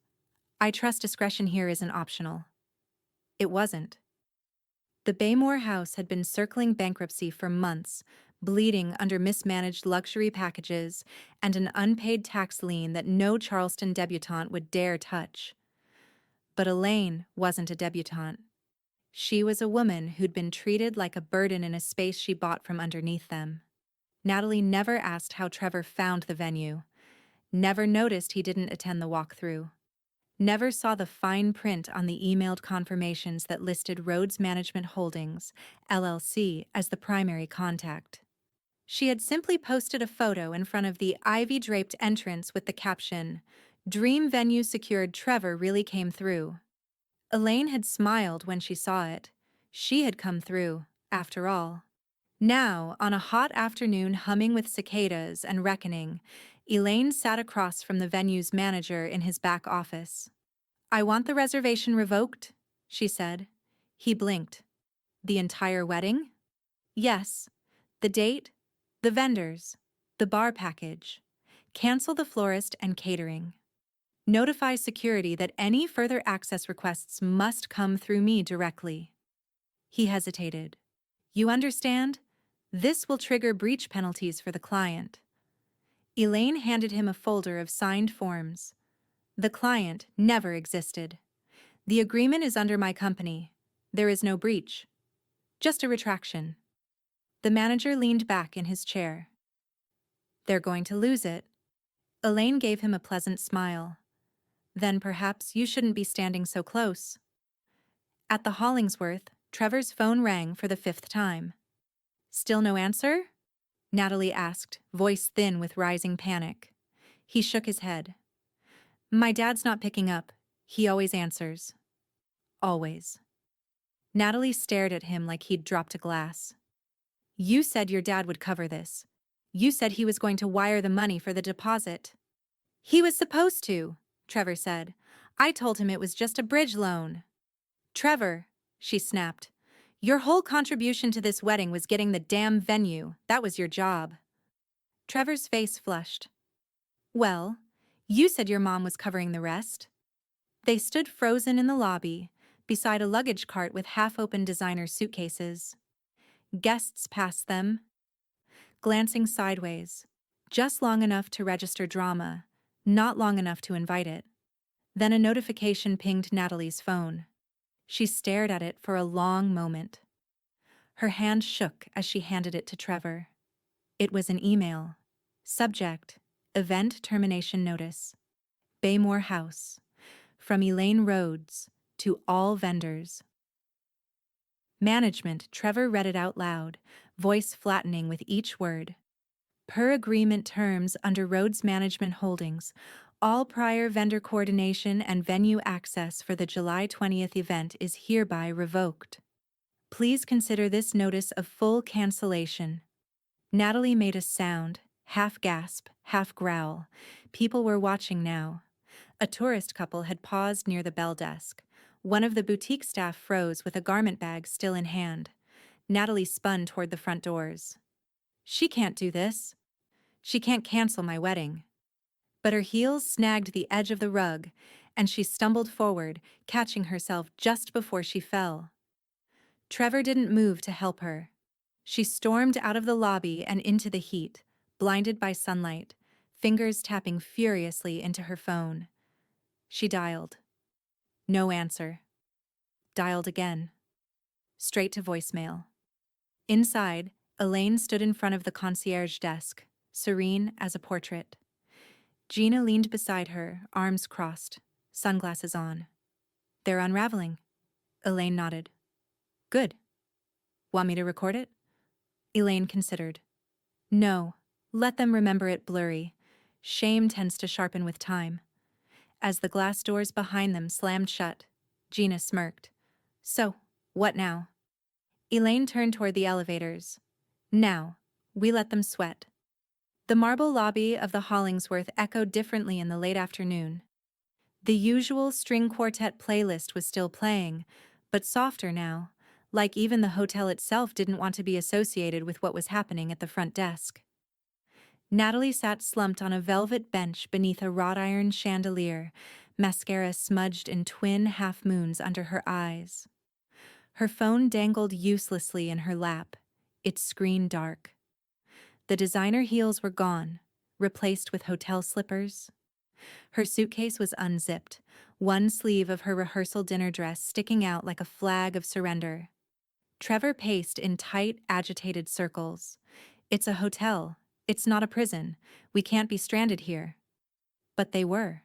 I trust discretion here isn't optional. It wasn't. The Baymore house had been circling bankruptcy for months, bleeding under mismanaged luxury packages and an unpaid tax lien that no Charleston debutante would dare touch. But Elaine wasn't a debutante. She was a woman who'd been treated like a burden in a space she bought from underneath them. Natalie never asked how Trevor found the venue, never noticed he didn't attend the walkthrough, never saw the fine print on the emailed confirmations that listed Rhodes Management Holdings, LLC, as the primary contact. She had simply posted a photo in front of the ivy-draped entrance with the caption, "Dream venue secured, Trevor really came through." Elaine had smiled when she saw it. She had come through, after all. Now, on a hot afternoon humming with cicadas and reckoning, Elaine sat across from the venue's manager in his back office. I want the reservation revoked, she said. He blinked. The entire wedding? Yes. The date, the vendors, the bar package. Cancel the florist and catering. Notify security that any further access requests must come through me directly. He hesitated. You understand? This will trigger breach penalties for the client. Elaine handed him a folder of signed forms. The client never existed. The agreement is under my company. There is no breach. Just a retraction. The manager leaned back in his chair. They're going to lose it. Elaine gave him a pleasant smile. Then perhaps you shouldn't be standing so close. At the Hollingsworth, Trevor's phone rang for the 5th time. Still no answer? Natalie asked, voice thin with rising panic. He shook his head. My dad's not picking up. He always answers. Always. Natalie stared at him like he'd dropped a glass. You said your dad would cover this. You said he was going to wire the money for the deposit. He was supposed to, Trevor said. I told him it was just a bridge loan. Trevor, she snapped. Your whole contribution to this wedding was getting the damn venue. That was your job. Trevor's face flushed. Well, you said your mom was covering the rest. They stood frozen in the lobby, beside a luggage cart with half-open designer suitcases. Guests passed them, glancing sideways, just long enough to register drama, not long enough to invite it. Then a notification pinged Natalie's phone. She stared at it for a long moment. Her hand shook as she handed it to Trevor. It was an email. Subject: Event Termination Notice. Baymore House. From Elaine Rhodes to all vendors. Management. Trevor read it out loud, voice flattening with each word. Per agreement terms under Rhodes Management Holdings, all prior vendor coordination and venue access for the July 20th event is hereby revoked. Please consider this notice of full cancellation. Natalie made a sound, half gasp, half growl. People were watching now. A tourist couple had paused near the bell desk. One of the boutique staff froze with a garment bag still in hand. Natalie spun toward the front doors. She can't do this. She can't cancel my wedding. But her heels snagged the edge of the rug, and she stumbled forward, catching herself just before she fell. Trevor didn't move to help her. She stormed out of the lobby and into the heat, blinded by sunlight, fingers tapping furiously into her phone. She dialed. No answer. Dialed again. Straight to voicemail. Inside, Elaine stood in front of the concierge desk, serene as a portrait. Gina leaned beside her, arms crossed, sunglasses on. They're unraveling. Elaine nodded. Good. Want me to record it? Elaine considered. No, let them remember it blurry. Shame tends to sharpen with time. As the glass doors behind them slammed shut, Gina smirked. So, what now? Elaine turned toward the elevators. Now, we let them sweat. The marble lobby of the Hollingsworth echoed differently in the late afternoon. The usual string quartet playlist was still playing, but softer now, like even the hotel itself didn't want to be associated with what was happening at the front desk. Natalie sat slumped on a velvet bench beneath a wrought iron chandelier, mascara smudged in twin half-moons under her eyes. Her phone dangled uselessly in her lap, its screen dark. The designer heels were gone, replaced with hotel slippers. Her suitcase was unzipped, one sleeve of her rehearsal dinner dress sticking out like a flag of surrender. Trevor paced in tight, agitated circles. It's a hotel. It's not a prison. We can't be stranded here. But they were.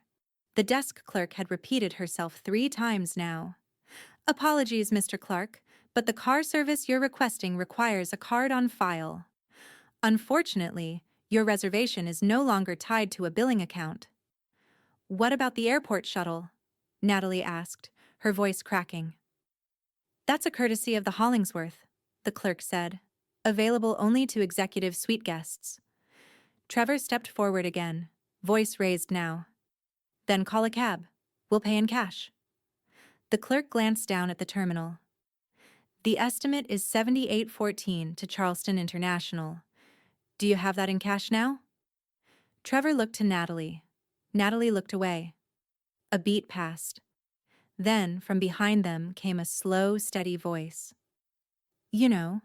The desk clerk had repeated herself 3 times now. Apologies, Mr. Clark, but the car service you're requesting requires a card on file. Unfortunately, your reservation is no longer tied to a billing account. What about the airport shuttle? Natalie asked, her voice cracking. That's a courtesy of the Hollingsworth, the clerk said. Available only to executive suite guests. Trevor stepped forward again, voice raised now. Then call a cab. We'll pay in cash. The clerk glanced down at the terminal. The estimate is $78.14 to Charleston International. Do you have that in cash now? Trevor looked to Natalie. Natalie looked away. A beat passed. Then, from behind them, came a slow, steady voice. You know,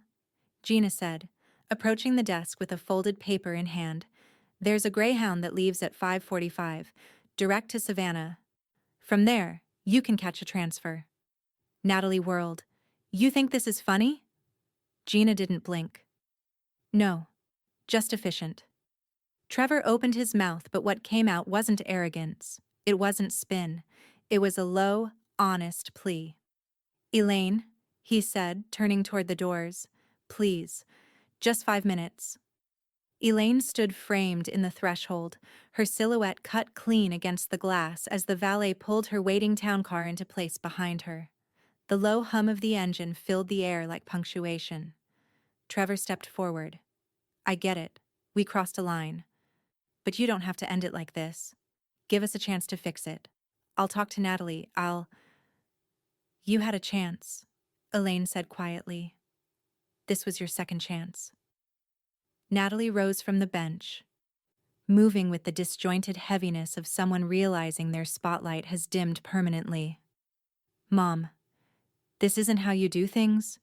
Gina said, approaching the desk with a folded paper in hand. There's a Greyhound that leaves at 5:45, direct to Savannah. From there, you can catch a transfer. Natalie whirled. You think this is funny? Gina didn't blink. No, just efficient. Trevor opened his mouth, but what came out wasn't arrogance. It wasn't spin. It was a low, honest plea. Elaine, he said, turning toward the doors. Please, just 5 minutes. Elaine stood framed in the threshold, her silhouette cut clean against the glass as the valet pulled her waiting town car into place behind her. The low hum of the engine filled the air like punctuation. Trevor stepped forward. I get it. We crossed a line. But you don't have to end it like this. Give us a chance to fix it. I'll talk to Natalie. You had a chance, Elaine said quietly. This was your second chance. Natalie rose from the bench, moving with the disjointed heaviness of someone realizing their spotlight has dimmed permanently. Mom, this isn't how you do things.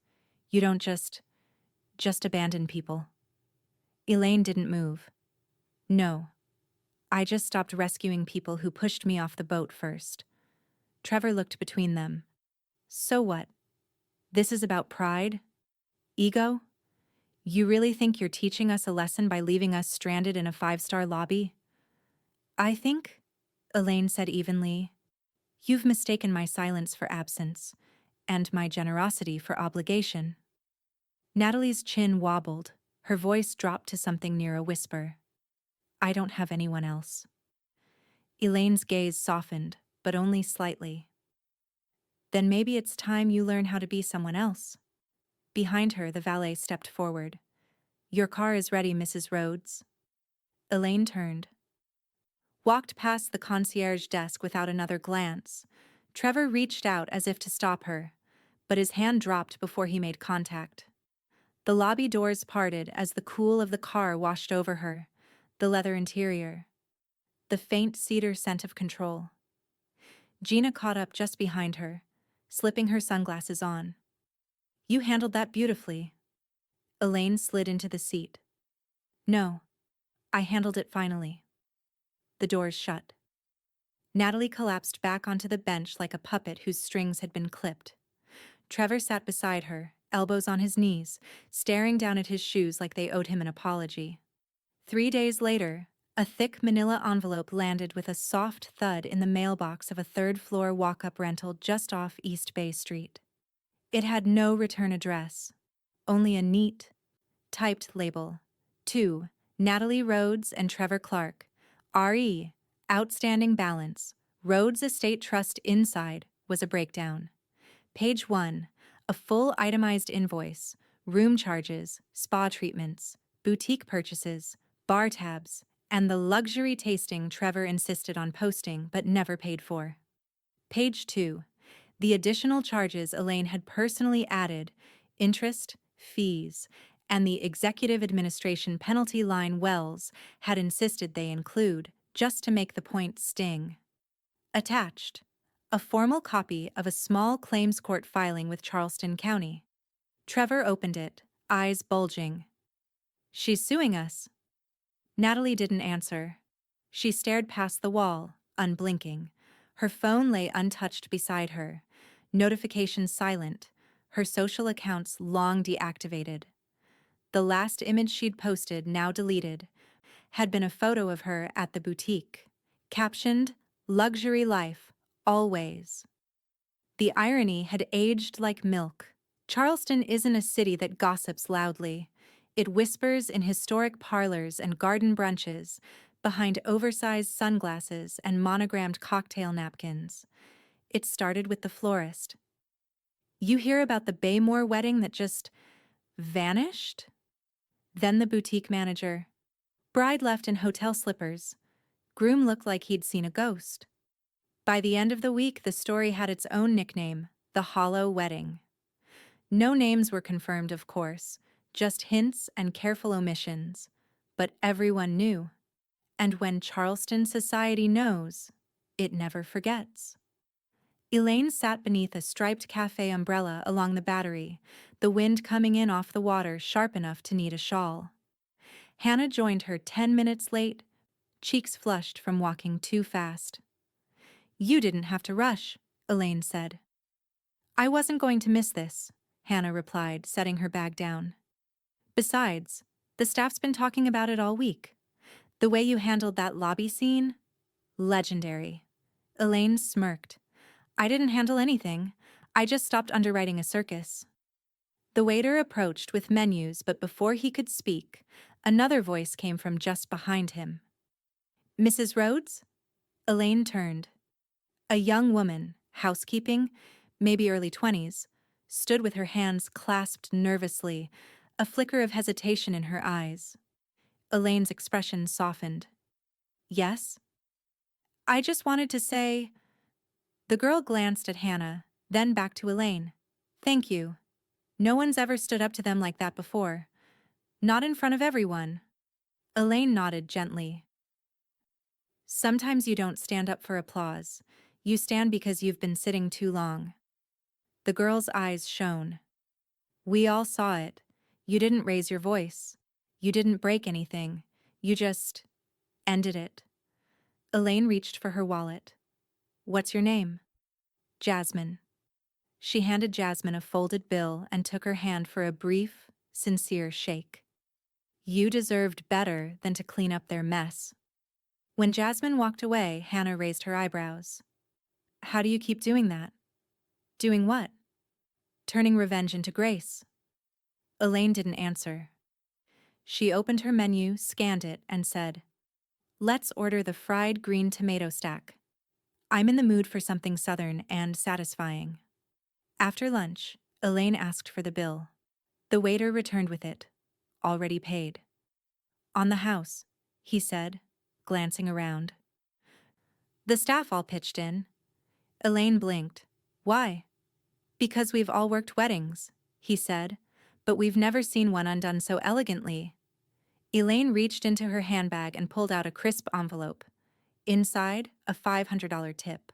You don't just abandon people. Elaine didn't move. No, I just stopped rescuing people who pushed me off the boat first. Trevor looked between them. So what? This is about pride? Ego? You really think you're teaching us a lesson by leaving us stranded in a five-star lobby? I think, Elaine said evenly, you've mistaken my silence for absence, and my generosity for obligation. Natalie's chin wobbled, her voice dropped to something near a whisper. I don't have anyone else. Elaine's gaze softened, but only slightly. Then maybe it's time you learn how to be someone else. Behind her, the valet stepped forward. Your car is ready, Mrs. Rhodes. Elaine turned. Walked past the concierge desk without another glance. Trevor reached out as if to stop her, but his hand dropped before he made contact. The lobby doors parted as the cool of the car washed over her, the leather interior, the faint cedar scent of control. Gina caught up just behind her, slipping her sunglasses on. You handled that beautifully. Elaine slid into the seat. No, I handled it finally. The doors shut. Natalie collapsed back onto the bench like a puppet whose strings had been clipped. Trevor sat beside her, elbows on his knees, staring down at his shoes like they owed him an apology. 3 days later, a thick manila envelope landed with a soft thud in the mailbox of a third-floor walk-up rental just off East Bay Street. It had no return address, only a neat, typed label. To Natalie Rhodes and Trevor Clark, R.E., outstanding balance, Rhodes Estate Trust inside, was a breakdown. Page 1, a full itemized invoice, room charges, spa treatments, boutique purchases, bar tabs, and the luxury tasting Trevor insisted on posting but never paid for. Page 2, the additional charges Elaine had personally added, interest, fees, and the executive administration penalty line Wells had insisted they include, just to make the point sting. Attached, a formal copy of a small claims court filing with Charleston County. Trevor opened it, eyes bulging. She's suing us. Natalie didn't answer. She stared past the wall, unblinking. Her phone lay untouched beside her, notifications silent, her social accounts long deactivated. The last image she'd posted, now deleted, had been a photo of her at the boutique, captioned, "Luxury life, always." The irony had aged like milk. Charleston isn't a city that gossips loudly. It whispers in historic parlors and garden brunches, behind oversized sunglasses and monogrammed cocktail napkins. It started with the florist. You hear about the Baymore wedding that just vanished? Then the boutique manager. Bride left in hotel slippers. Groom looked like he'd seen a ghost. By the end of the week, the story had its own nickname, the Hollow Wedding. No names were confirmed, of course, just hints and careful omissions. But everyone knew. And when Charleston society knows, it never forgets. Elaine sat beneath a striped cafe umbrella along the Battery, the wind coming in off the water sharp enough to need a shawl. Hannah joined her 10 minutes late, cheeks flushed from walking too fast. You didn't have to rush, Elaine said. I wasn't going to miss this, Hannah replied, setting her bag down. Besides, the staff's been talking about it all week. The way you handled that lobby scene? Legendary. Elaine smirked. I didn't handle anything. I just stopped underwriting a circus. The waiter approached with menus, but before he could speak, another voice came from just behind him. Mrs. Rhodes? Elaine turned. A young woman, housekeeping, maybe early 20s, stood with her hands clasped nervously, a flicker of hesitation in her eyes. Elaine's expression softened. Yes? I just wanted to say... The girl glanced at Hannah, then back to Elaine. Thank you. No one's ever stood up to them like that before. Not in front of everyone. Elaine nodded gently. Sometimes you don't stand up for applause. You stand because you've been sitting too long. The girl's eyes shone. We all saw it. You didn't raise your voice. You didn't break anything. You just ended it. Elaine reached for her wallet. What's your name? Jasmine. She handed Jasmine a folded bill and took her hand for a brief, sincere shake. You deserved better than to clean up their mess. When Jasmine walked away, Hannah raised her eyebrows. How do you keep doing that? Doing what? Turning revenge into grace. Elaine didn't answer. She opened her menu, scanned it, and said, Let's order the fried green tomato stack. I'm in the mood for something southern and satisfying. After lunch, Elaine asked for the bill. The waiter returned with it, already paid. On the house, he said, glancing around. The staff all pitched in. Elaine blinked. Why? Because we've all worked weddings, he said, but we've never seen one undone so elegantly. Elaine reached into her handbag and pulled out a crisp envelope. Inside, a $500 tip.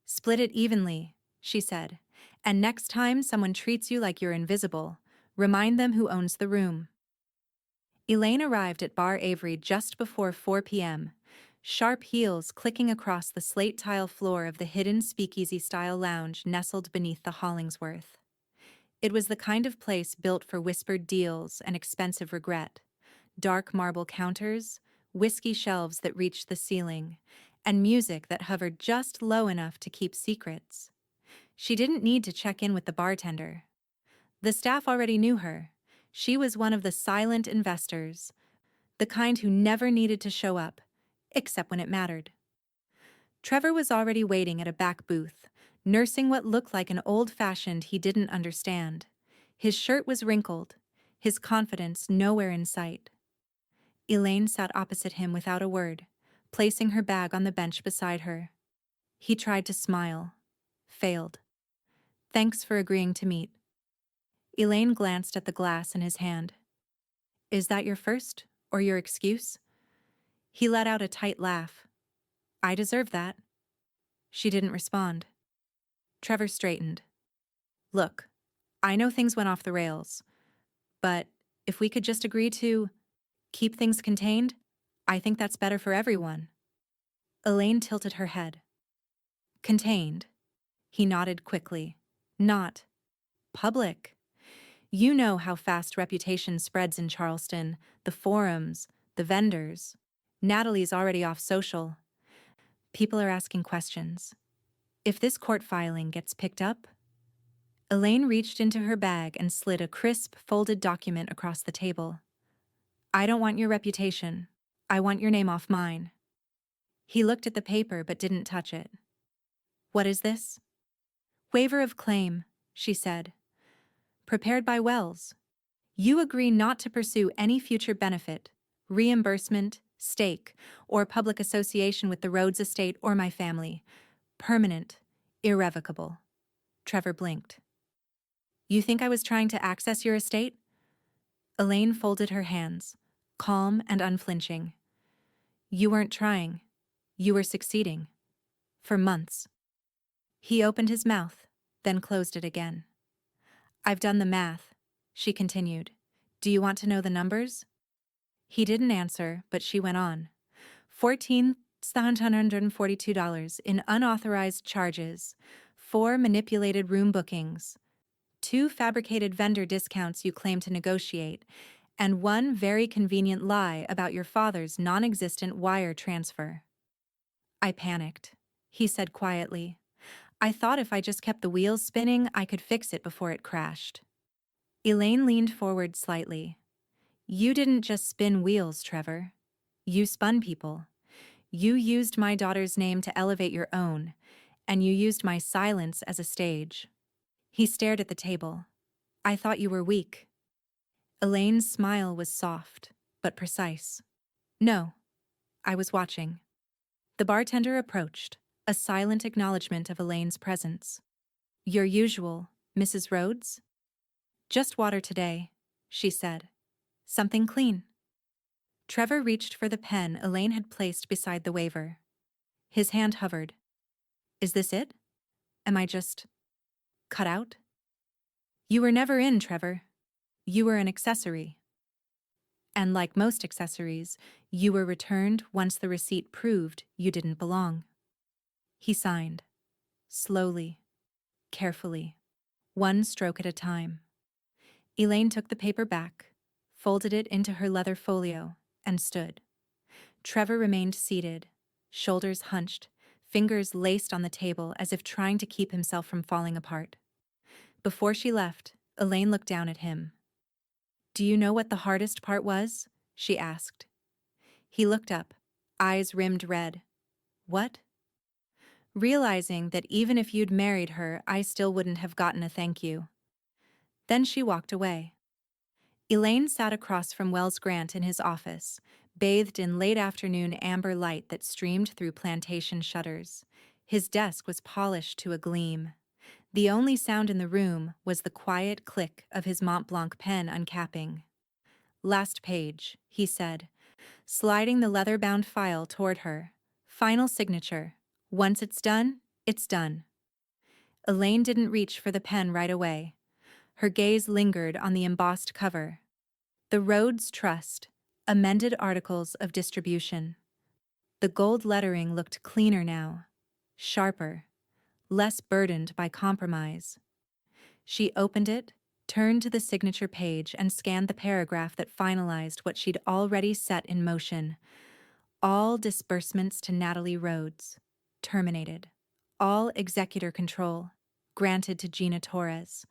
Split it evenly, she said, and next time someone treats you like you're invisible, remind them who owns the room. Elaine arrived at Bar Avery just before 4 p.m., sharp heels clicking across the slate tile floor of the hidden speakeasy-style lounge nestled beneath the Hollingsworth. It was the kind of place built for whispered deals and expensive regret. Dark marble counters, whiskey shelves that reached the ceiling, and music that hovered just low enough to keep secrets. She didn't need to check in with the bartender. The staff already knew her. She was one of the silent investors, the kind who never needed to show up, except when it mattered. Trevor was already waiting at a back booth, nursing what looked like an old-fashioned he didn't understand. His shirt was wrinkled, his confidence nowhere in sight. Elaine sat opposite him without a word, placing her bag on the bench beside her. He tried to smile. Failed. Thanks for agreeing to meet. Elaine glanced at the glass in his hand. Is that your first, or your excuse? He let out a tight laugh. I deserve that. She didn't respond. Trevor straightened. Look, I know things went off the rails, but if we could just agree to keep things contained, I think that's better for everyone. Elaine tilted her head. Contained. He nodded quickly. Not public. You know how fast reputation spreads in Charleston, the forums, the vendors. Natalie's already off social. People are asking questions. If this court filing gets picked up... Elaine reached into her bag and slid a crisp, folded document across the table. I don't want your reputation. I want your name off mine. He looked at the paper but didn't touch it. What is this? Waiver of claim, she said. Prepared by Wells. You agree not to pursue any future benefit, reimbursement, stake, or public association with the Rhodes estate or my family. Permanent, irrevocable. Trevor blinked. You think I was trying to access your estate? Elaine folded her hands, calm and unflinching. You weren't trying. You were succeeding. For months. He opened his mouth, then closed it again. I've done the math, she continued. Do you want to know the numbers? He didn't answer, but she went on. $1,442 in unauthorized charges, 4 manipulated room bookings, 2 fabricated vendor discounts you claim to negotiate, and 1 very convenient lie about your father's non-existent wire transfer. I panicked, he said quietly. I thought if I just kept the wheels spinning, I could fix it before it crashed. Elaine leaned forward slightly. You didn't just spin wheels, Trevor. You spun people. You used my daughter's name to elevate your own, and you used my silence as a stage. He stared at the table. I thought you were weak. Elaine's smile was soft, but precise. No, I was watching. The bartender approached, a silent acknowledgement of Elaine's presence. Your usual, Mrs. Rhodes? Just water today, she said. Something clean. Trevor reached for the pen Elaine had placed beside the waiver. His hand hovered. Is this it? Am I just cut out? You were never in, Trevor. You were an accessory. And like most accessories, you were returned once the receipt proved you didn't belong. He signed. Slowly. carefully, one stroke at a time. Elaine took the paper back, folded it into her leather folio, and stood. Trevor remained seated, shoulders hunched, fingers laced on the table as if trying to keep himself from falling apart. Before she left, Elaine looked down at him. "Do you know what the hardest part was?" she asked. He looked up, eyes rimmed red. "What?" "Realizing that even if you'd married her, I still wouldn't have gotten a thank you." Then she walked away. Elaine sat across from Wells Grant in his office, bathed in late-afternoon amber light that streamed through plantation shutters. His desk was polished to a gleam. The only sound in the room was the quiet click of his Mont Blanc pen uncapping. "Last page," he said, sliding the leather-bound file toward her. "Final signature. Once it's done, it's done." Elaine didn't reach for the pen right away. Her gaze lingered on the embossed cover. "The Rhodes Trust, amended articles of distribution." The gold lettering looked cleaner now, sharper, less burdened by compromise. She opened it, turned to the signature page, and scanned the paragraph that finalized what she'd already set in motion. All disbursements to Natalie Rhodes, terminated. All executor control, granted to Gina Torres.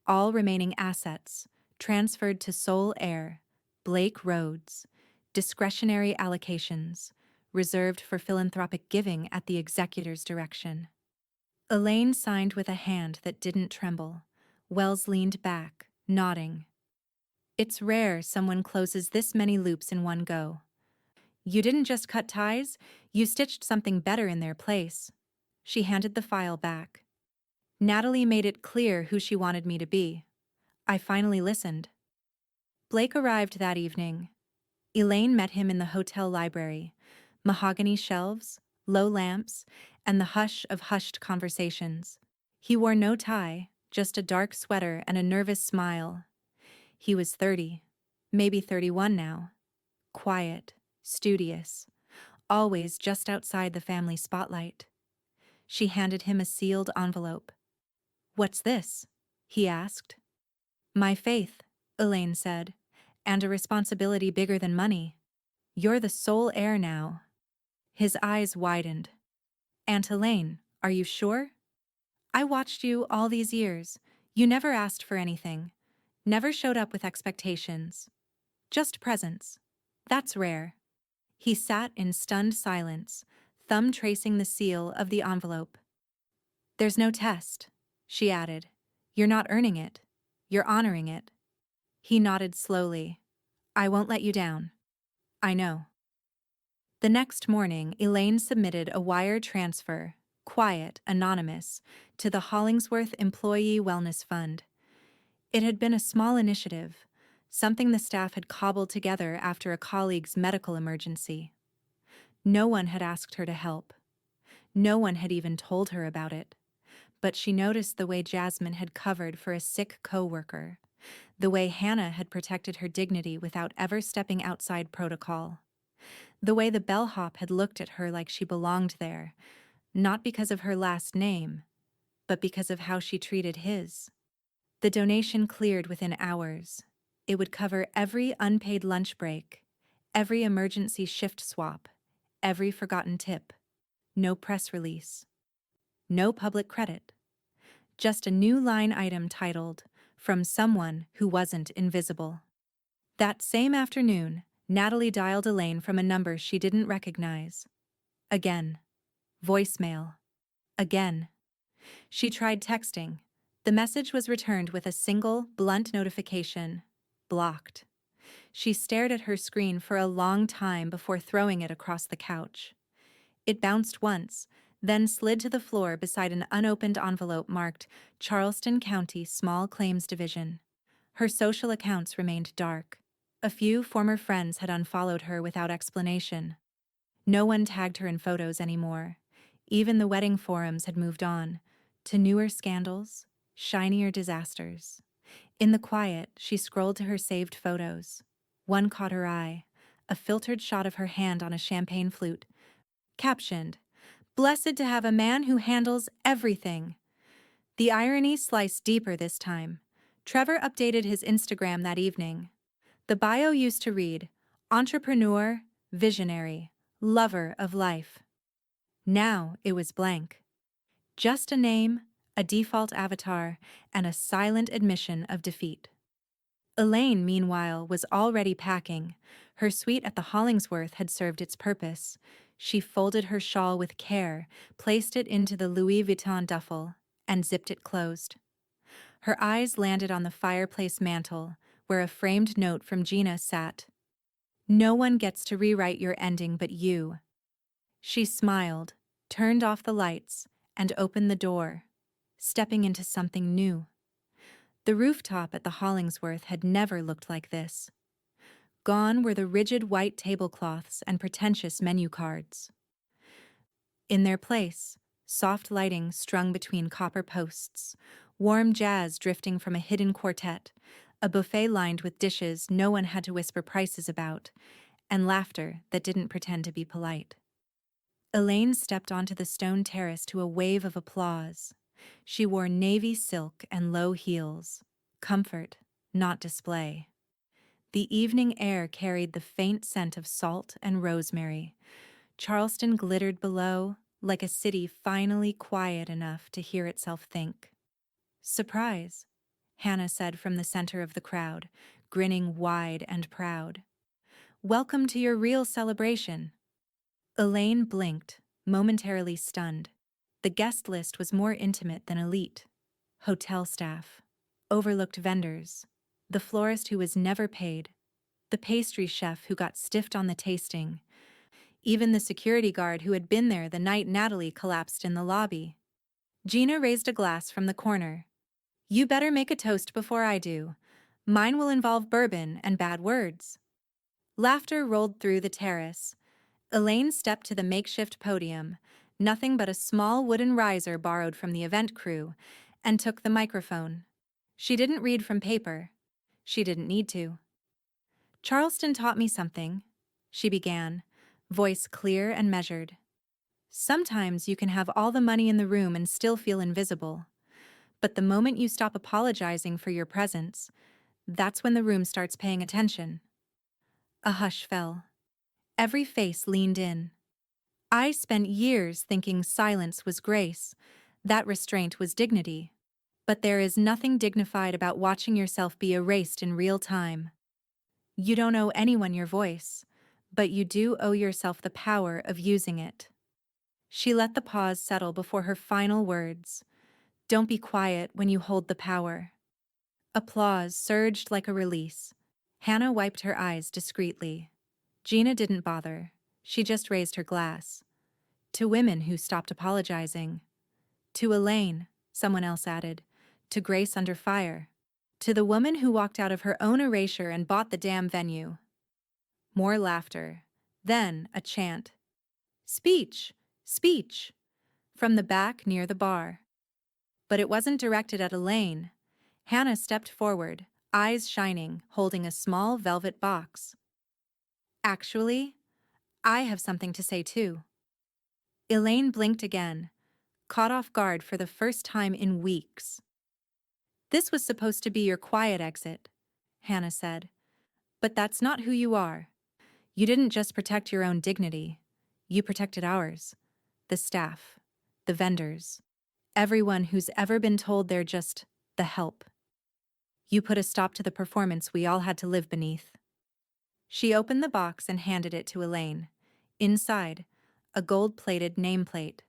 All remaining assets, transferred to sole heir, Blake Rhodes. Discretionary allocations, reserved for philanthropic giving at the executor's direction. Elaine signed with a hand that didn't tremble. Wells leaned back, nodding. "It's rare someone closes this many loops in one go." "You didn't just cut ties, you stitched something better in their place." She handed the file back. "Natalie made it clear who she wanted me to be. I finally listened." Blake arrived that evening. Elaine met him in the hotel library. Mahogany shelves, low lamps, and the hush of hushed conversations. He wore no tie, just a dark sweater and a nervous smile. He was 30, maybe 31 now. Quiet, studious, always just outside the family spotlight. She handed him a sealed envelope. "What's this?" he asked. "My faith," Elaine said, "and a responsibility bigger than money. You're the sole heir now." His eyes widened. "Aunt Elaine, are you sure? I watched you all these years. You never asked for anything. Never showed up with expectations. Just presence. That's rare." He sat in stunned silence, thumb tracing the seal of the envelope. "There's no test," she added. "You're not earning it. You're honoring it." He nodded slowly. "I won't let you down." "I know." The next morning, Elaine submitted a wire transfer, quiet, anonymous, to the Hollingsworth Employee Wellness Fund. It had been a small initiative, something the staff had cobbled together after a colleague's medical emergency. No one had asked her to help. No one had even told her about it. But she noticed the way Jasmine had covered for a sick co-worker, the way Hannah had protected her dignity without ever stepping outside protocol, the way the bellhop had looked at her like she belonged there, not because of her last name, but because of how she treated his. The donation cleared within hours. It would cover every unpaid lunch break, every emergency shift swap, every forgotten tip. No press release. No public credit. Just a new line item titled, "From Someone Who Wasn't Invisible." That same afternoon, Natalie dialed Elaine from a number she didn't recognize. Again. Voicemail. Again. She tried texting. The message was returned with a single, blunt notification. Blocked. She stared at her screen for a long time before throwing it across the couch. It bounced once, then slid to the floor beside an unopened envelope marked Charleston County Small Claims Division. Her social accounts remained dark. A few former friends had unfollowed her without explanation. No one tagged her in photos anymore. Even the wedding forums had moved on, to newer scandals, shinier disasters. In the quiet, she scrolled to her saved photos. One caught her eye, a filtered shot of her hand on a champagne flute. Captioned, "Blessed to have a man who handles everything." The irony sliced deeper this time. Trevor updated his Instagram that evening. The bio used to read, entrepreneur, visionary, lover of life. Now it was blank. Just a name, a default avatar, and a silent admission of defeat. Elaine, meanwhile, was already packing. Her suite at the Hollingsworth had served its purpose. She folded her shawl with care, placed it into the Louis Vuitton duffel, and zipped it closed. Her eyes landed on the fireplace mantel, where a framed note from Gina sat. "No one gets to rewrite your ending but you." She smiled, turned off the lights, and opened the door, stepping into something new. The rooftop at the Hollingsworth had never looked like this. Gone were the rigid white tablecloths and pretentious menu cards. In their place, soft lighting strung between copper posts, warm jazz drifting from a hidden quartet, a buffet lined with dishes no one had to whisper prices about, and laughter that didn't pretend to be polite. Elaine stepped onto the stone terrace to a wave of applause. She wore navy silk and low heels. Comfort, not display. The evening air carried the faint scent of salt and rosemary. Charleston glittered below, like a city finally quiet enough to hear itself think. "Surprise," Hannah said from the center of the crowd, grinning wide and proud. "Welcome to your real celebration." Elaine blinked, momentarily stunned. The guest list was more intimate than elite. Hotel staff, overlooked vendors, the florist who was never paid, the pastry chef who got stiffed on the tasting, even the security guard who had been there the night Natalie collapsed in the lobby. Gina raised a glass from the corner. "You better make a toast before I do. Mine will involve bourbon and bad words." Laughter rolled through the terrace. Elaine stepped to the makeshift podium, nothing but a small wooden riser borrowed from the event crew, and took the microphone. She didn't read from paper. She didn't need to. "Charleston taught me something," she began, voice clear and measured. "Sometimes you can have all the money in the room and still feel invisible. But the moment you stop apologizing for your presence, that's when the room starts paying attention." A hush fell. Every face leaned in. "I spent years thinking silence was grace, that restraint was dignity. But there is nothing dignified about watching yourself be erased in real time. You don't owe anyone your voice, but you do owe yourself the power of using it." She let the pause settle before her final words. "Don't be quiet when you hold the power." Applause surged like a release. Hannah wiped her eyes discreetly. Gina didn't bother. She just raised her glass. "To women who stopped apologizing." "To Elaine," someone else added. "To Grace under fire." "To the woman who walked out of her own erasure and bought the damn venue." More laughter. Then a chant. "Speech! Speech!" from the back near the bar. But it wasn't directed at Elaine. Hannah stepped forward, eyes shining, holding a small velvet box. "Actually, I have something to say too." Elaine blinked again, caught off guard for the first time in weeks. "This was supposed to be your quiet exit," Hannah said. "But that's not who you are. You didn't just protect your own dignity. You protected ours. The staff, the vendors, everyone who's ever been told they're just the help. You put a stop to the performance we all had to live beneath." She opened the box and handed it to Elaine. Inside, a gold-plated nameplate.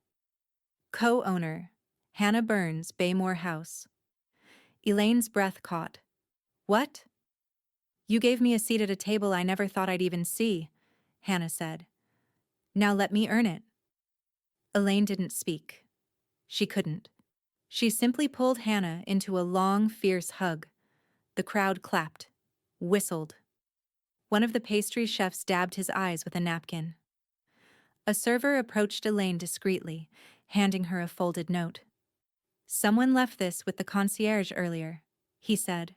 Co-owner, Hannah Burns, Baymore House. Elaine's breath caught. "What?" "You gave me a seat at a table I never thought I'd even see," Hannah said. "Now let me earn it." Elaine didn't speak. She couldn't. She simply pulled Hannah into a long, fierce hug. The crowd clapped, whistled. One of the pastry chefs dabbed his eyes with a napkin. A server approached Elaine discreetly, handing her a folded note. "Someone left this with the concierge earlier," he said.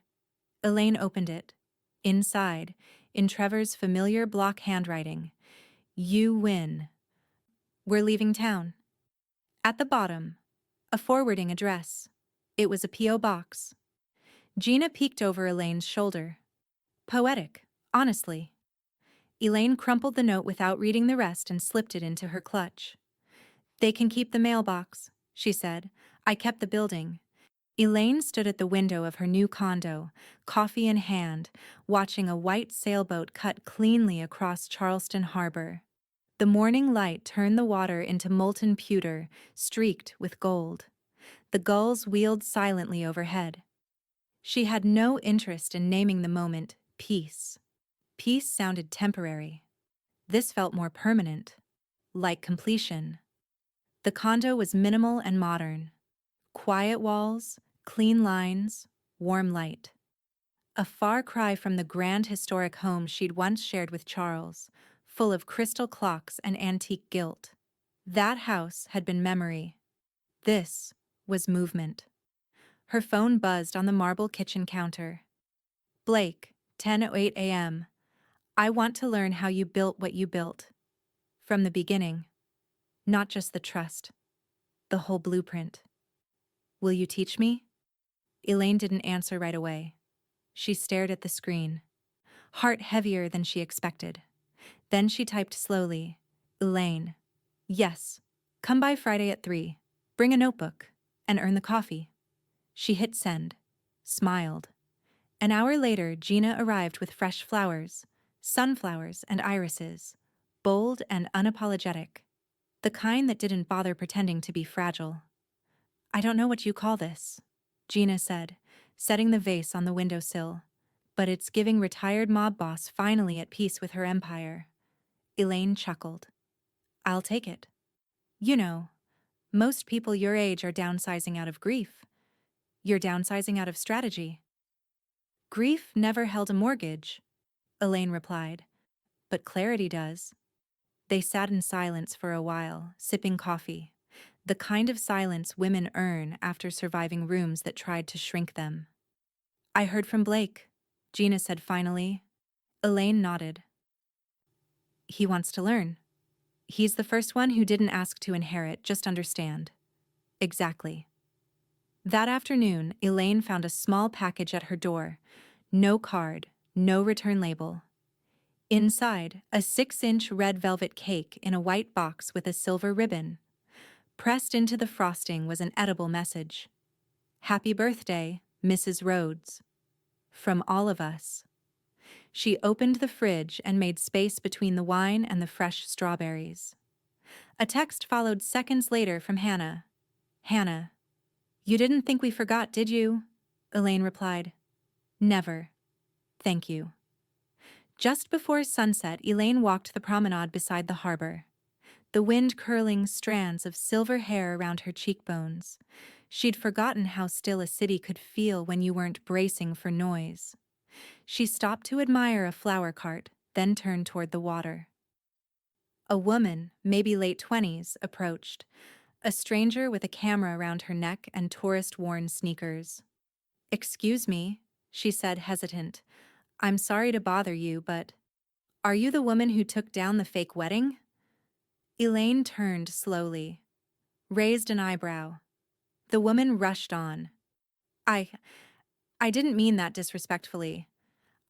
Elaine opened it. Inside, in Trevor's familiar block handwriting, "You win. We're leaving town." At the bottom, a forwarding address. It was a P.O. box. Gina peeked over Elaine's shoulder. Poetic, honestly. Elaine crumpled the note without reading the rest and slipped it into her clutch. They can keep the mailbox, she said. I kept the building. Elaine stood at the window of her new condo, coffee in hand, watching a white sailboat cut cleanly across Charleston Harbor. The morning light turned the water into molten pewter, streaked with gold. The gulls wheeled silently overhead. She had no interest in naming the moment peace. Peace sounded temporary. This felt more permanent, like completion. The condo was minimal and modern. Quiet walls, clean lines, warm light. A far cry from the grand historic home she'd once shared with Charles, full of crystal clocks and antique gilt. That house had been memory. This was movement. Her phone buzzed on the marble kitchen counter. Blake, 10:08 a.m. I want to learn how you built what you built. From the beginning. Not just the trust. The whole blueprint. Will you teach me? Elaine didn't answer right away. She stared at the screen, heart heavier than she expected. Then she typed slowly, Elaine. Yes. Come by Friday at 3. Bring a notebook. And earn the coffee. She hit send. Smiled. An hour later, Gina arrived with fresh flowers, sunflowers and irises, bold and unapologetic. The kind that didn't bother pretending to be fragile. I don't know what you call this, Gina said, setting the vase on the windowsill. But it's giving retired mob boss finally at peace with her empire. Elaine chuckled. I'll take it. You know, most people your age are downsizing out of grief. You're downsizing out of strategy. Grief never held a mortgage, Elaine replied. But clarity does. They sat in silence for a while, sipping coffee. The kind of silence women earn after surviving rooms that tried to shrink them. I heard from Blake, Gina said finally. Elaine nodded. He wants to learn. He's the first one who didn't ask to inherit, just understand. Exactly. That afternoon, Elaine found a small package at her door. No card, no return label. Inside, a 6-inch red velvet cake in a white box with a silver ribbon. Pressed into the frosting was an edible message. Happy birthday, Mrs. Rhodes. From all of us. She opened the fridge and made space between the wine and the fresh strawberries. A text followed seconds later from Hannah. Hannah, you didn't think we forgot, did you? Elaine replied. Never. Thank you. Just before sunset, Elaine walked the promenade beside the harbor. The wind curling strands of silver hair around her cheekbones. She'd forgotten how still a city could feel when you weren't bracing for noise. She stopped to admire a flower cart, then turned toward the water. A woman, maybe late 20s, approached. A stranger with a camera around her neck and tourist-worn sneakers. Excuse me, she said, hesitant. I'm sorry to bother you, but are you the woman who took down the fake wedding? Elaine turned slowly, raised an eyebrow. The woman rushed on. I didn't mean that disrespectfully.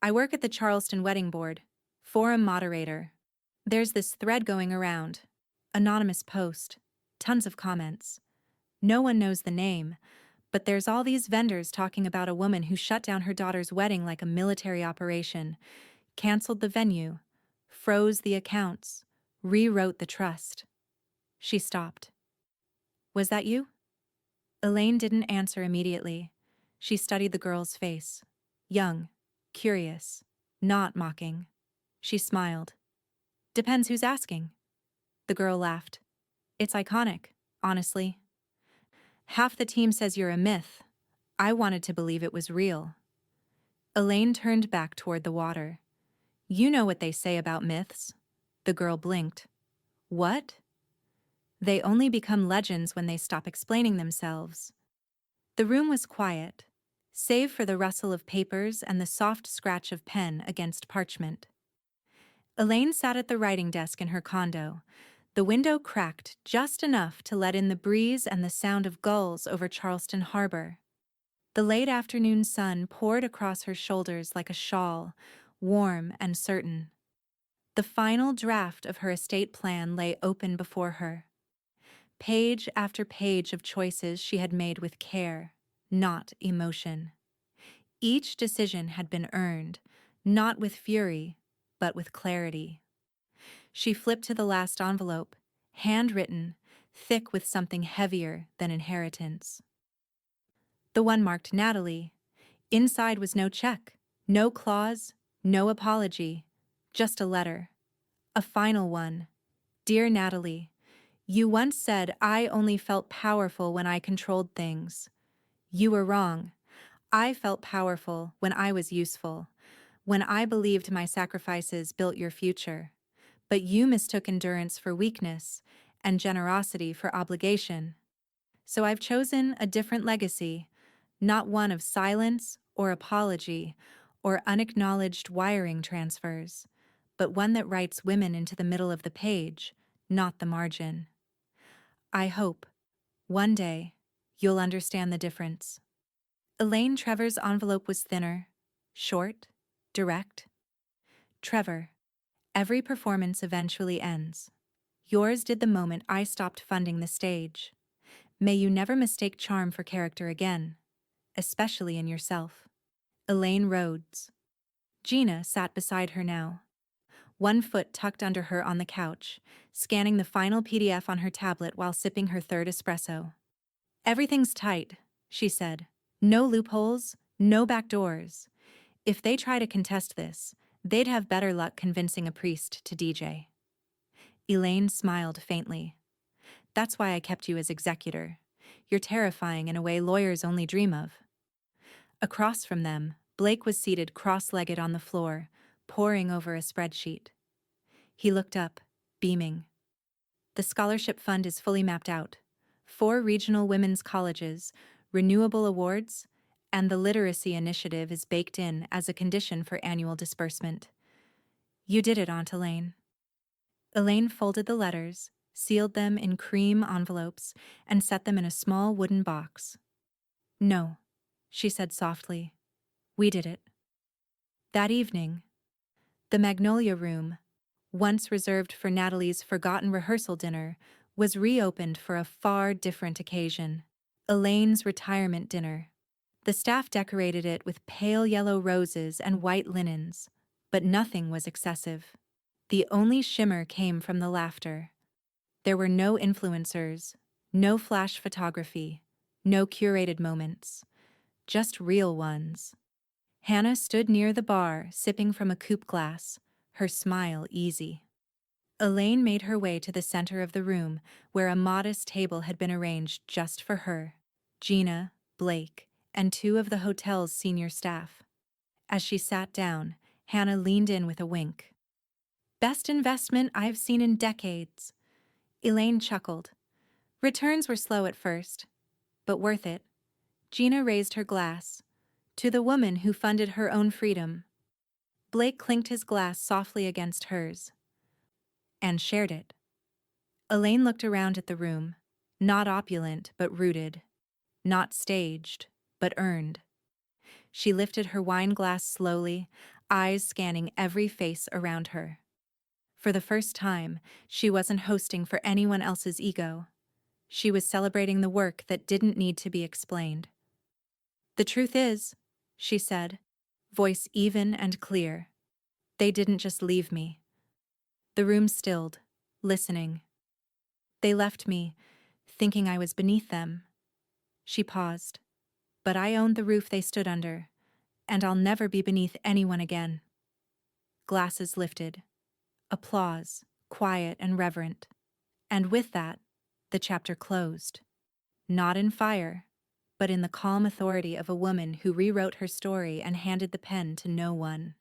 I work at the Charleston Wedding Board, forum moderator. There's this thread going around. Anonymous post. Tons of comments. No one knows the name, but there's all these vendors talking about a woman who shut down her daughter's wedding like a military operation, canceled the venue, froze the accounts, rewrote the trust. She stopped. Was that you? Elaine didn't answer immediately. She studied the girl's face. Young, curious, not mocking. She smiled. Depends who's asking. The girl laughed. It's iconic, honestly. Half the team says you're a myth. I wanted to believe it was real. Elaine turned back toward the water. You know what they say about myths. The girl blinked. What? They only become legends when they stop explaining themselves. The room was quiet, save for the rustle of papers and the soft scratch of pen against parchment. Elaine sat at the writing desk in her condo. The window cracked just enough to let in the breeze and the sound of gulls over Charleston Harbor. The late afternoon sun poured across her shoulders like a shawl, warm and certain. The final draft of her estate plan lay open before her. Page after page of choices she had made with care, not emotion. Each decision had been earned, not with fury, but with clarity. She flipped to the last envelope, handwritten, thick with something heavier than inheritance. The one marked Natalie. Inside was no check, no clause, no apology, just a letter. A final one. Dear Natalie, you once said I only felt powerful when I controlled things. You were wrong. I felt powerful when I was useful, when I believed my sacrifices built your future. But you mistook endurance for weakness and generosity for obligation. So I've chosen a different legacy, not one of silence or apology or unacknowledged wiring transfers, but one that writes women into the middle of the page, not the margin. I hope, one day, you'll understand the difference. Elaine Trevor's envelope was thinner, short, direct. Trevor, every performance eventually ends. Yours did the moment I stopped funding the stage. May you never mistake charm for character again, especially in yourself. Elaine Rhodes. Gina sat beside her now, one foot tucked under her on the couch, scanning the final PDF on her tablet while sipping her third espresso. Everything's tight, she said. No loopholes, no back doors. If they try to contest this, they'd have better luck convincing a priest to DJ. Elaine smiled faintly. That's why I kept you as executor. You're terrifying in a way lawyers only dream of. Across from them, Blake was seated cross-legged on the floor, poring over a spreadsheet. He looked up, beaming. The scholarship fund is fully mapped out. 4 regional women's colleges, renewable awards, and the literacy initiative is baked in as a condition for annual disbursement. You did it, Aunt Elaine. Elaine folded the letters, sealed them in cream envelopes, and set them in a small wooden box. No, she said softly. We did it. That evening, the Magnolia Room, once reserved for Natalie's forgotten rehearsal dinner, was reopened for a far different occasion. Elaine's retirement dinner. The staff decorated it with pale yellow roses and white linens, but nothing was excessive. The only shimmer came from the laughter. There were no influencers, no flash photography, no curated moments, just real ones. Hannah stood near the bar, sipping from a coupe glass, her smile easy. Elaine made her way to the center of the room, where a modest table had been arranged just for her, Gina, Blake, and 2 of the hotel's senior staff. As she sat down, Hannah leaned in with a wink. Best investment I've seen in decades. Elaine chuckled. Returns were slow at first, but worth it. Gina raised her glass. To the woman who funded her own freedom. Blake clinked his glass softly against hers. And shared it. Elaine looked around at the room, not opulent but rooted, not staged but earned. She lifted her wine glass slowly, eyes scanning every face around her. For the first time, she wasn't hosting for anyone else's ego. She was celebrating the work that didn't need to be explained. The truth is, she said, voice even and clear, they didn't just leave me. The room stilled, listening. They left me, thinking I was beneath them. She paused. But I owned the roof they stood under, and I'll never be beneath anyone again. Glasses lifted. Applause, quiet and reverent. And with that, the chapter closed. Not in fire, but in the calm authority of a woman who rewrote her story and handed the pen to no one.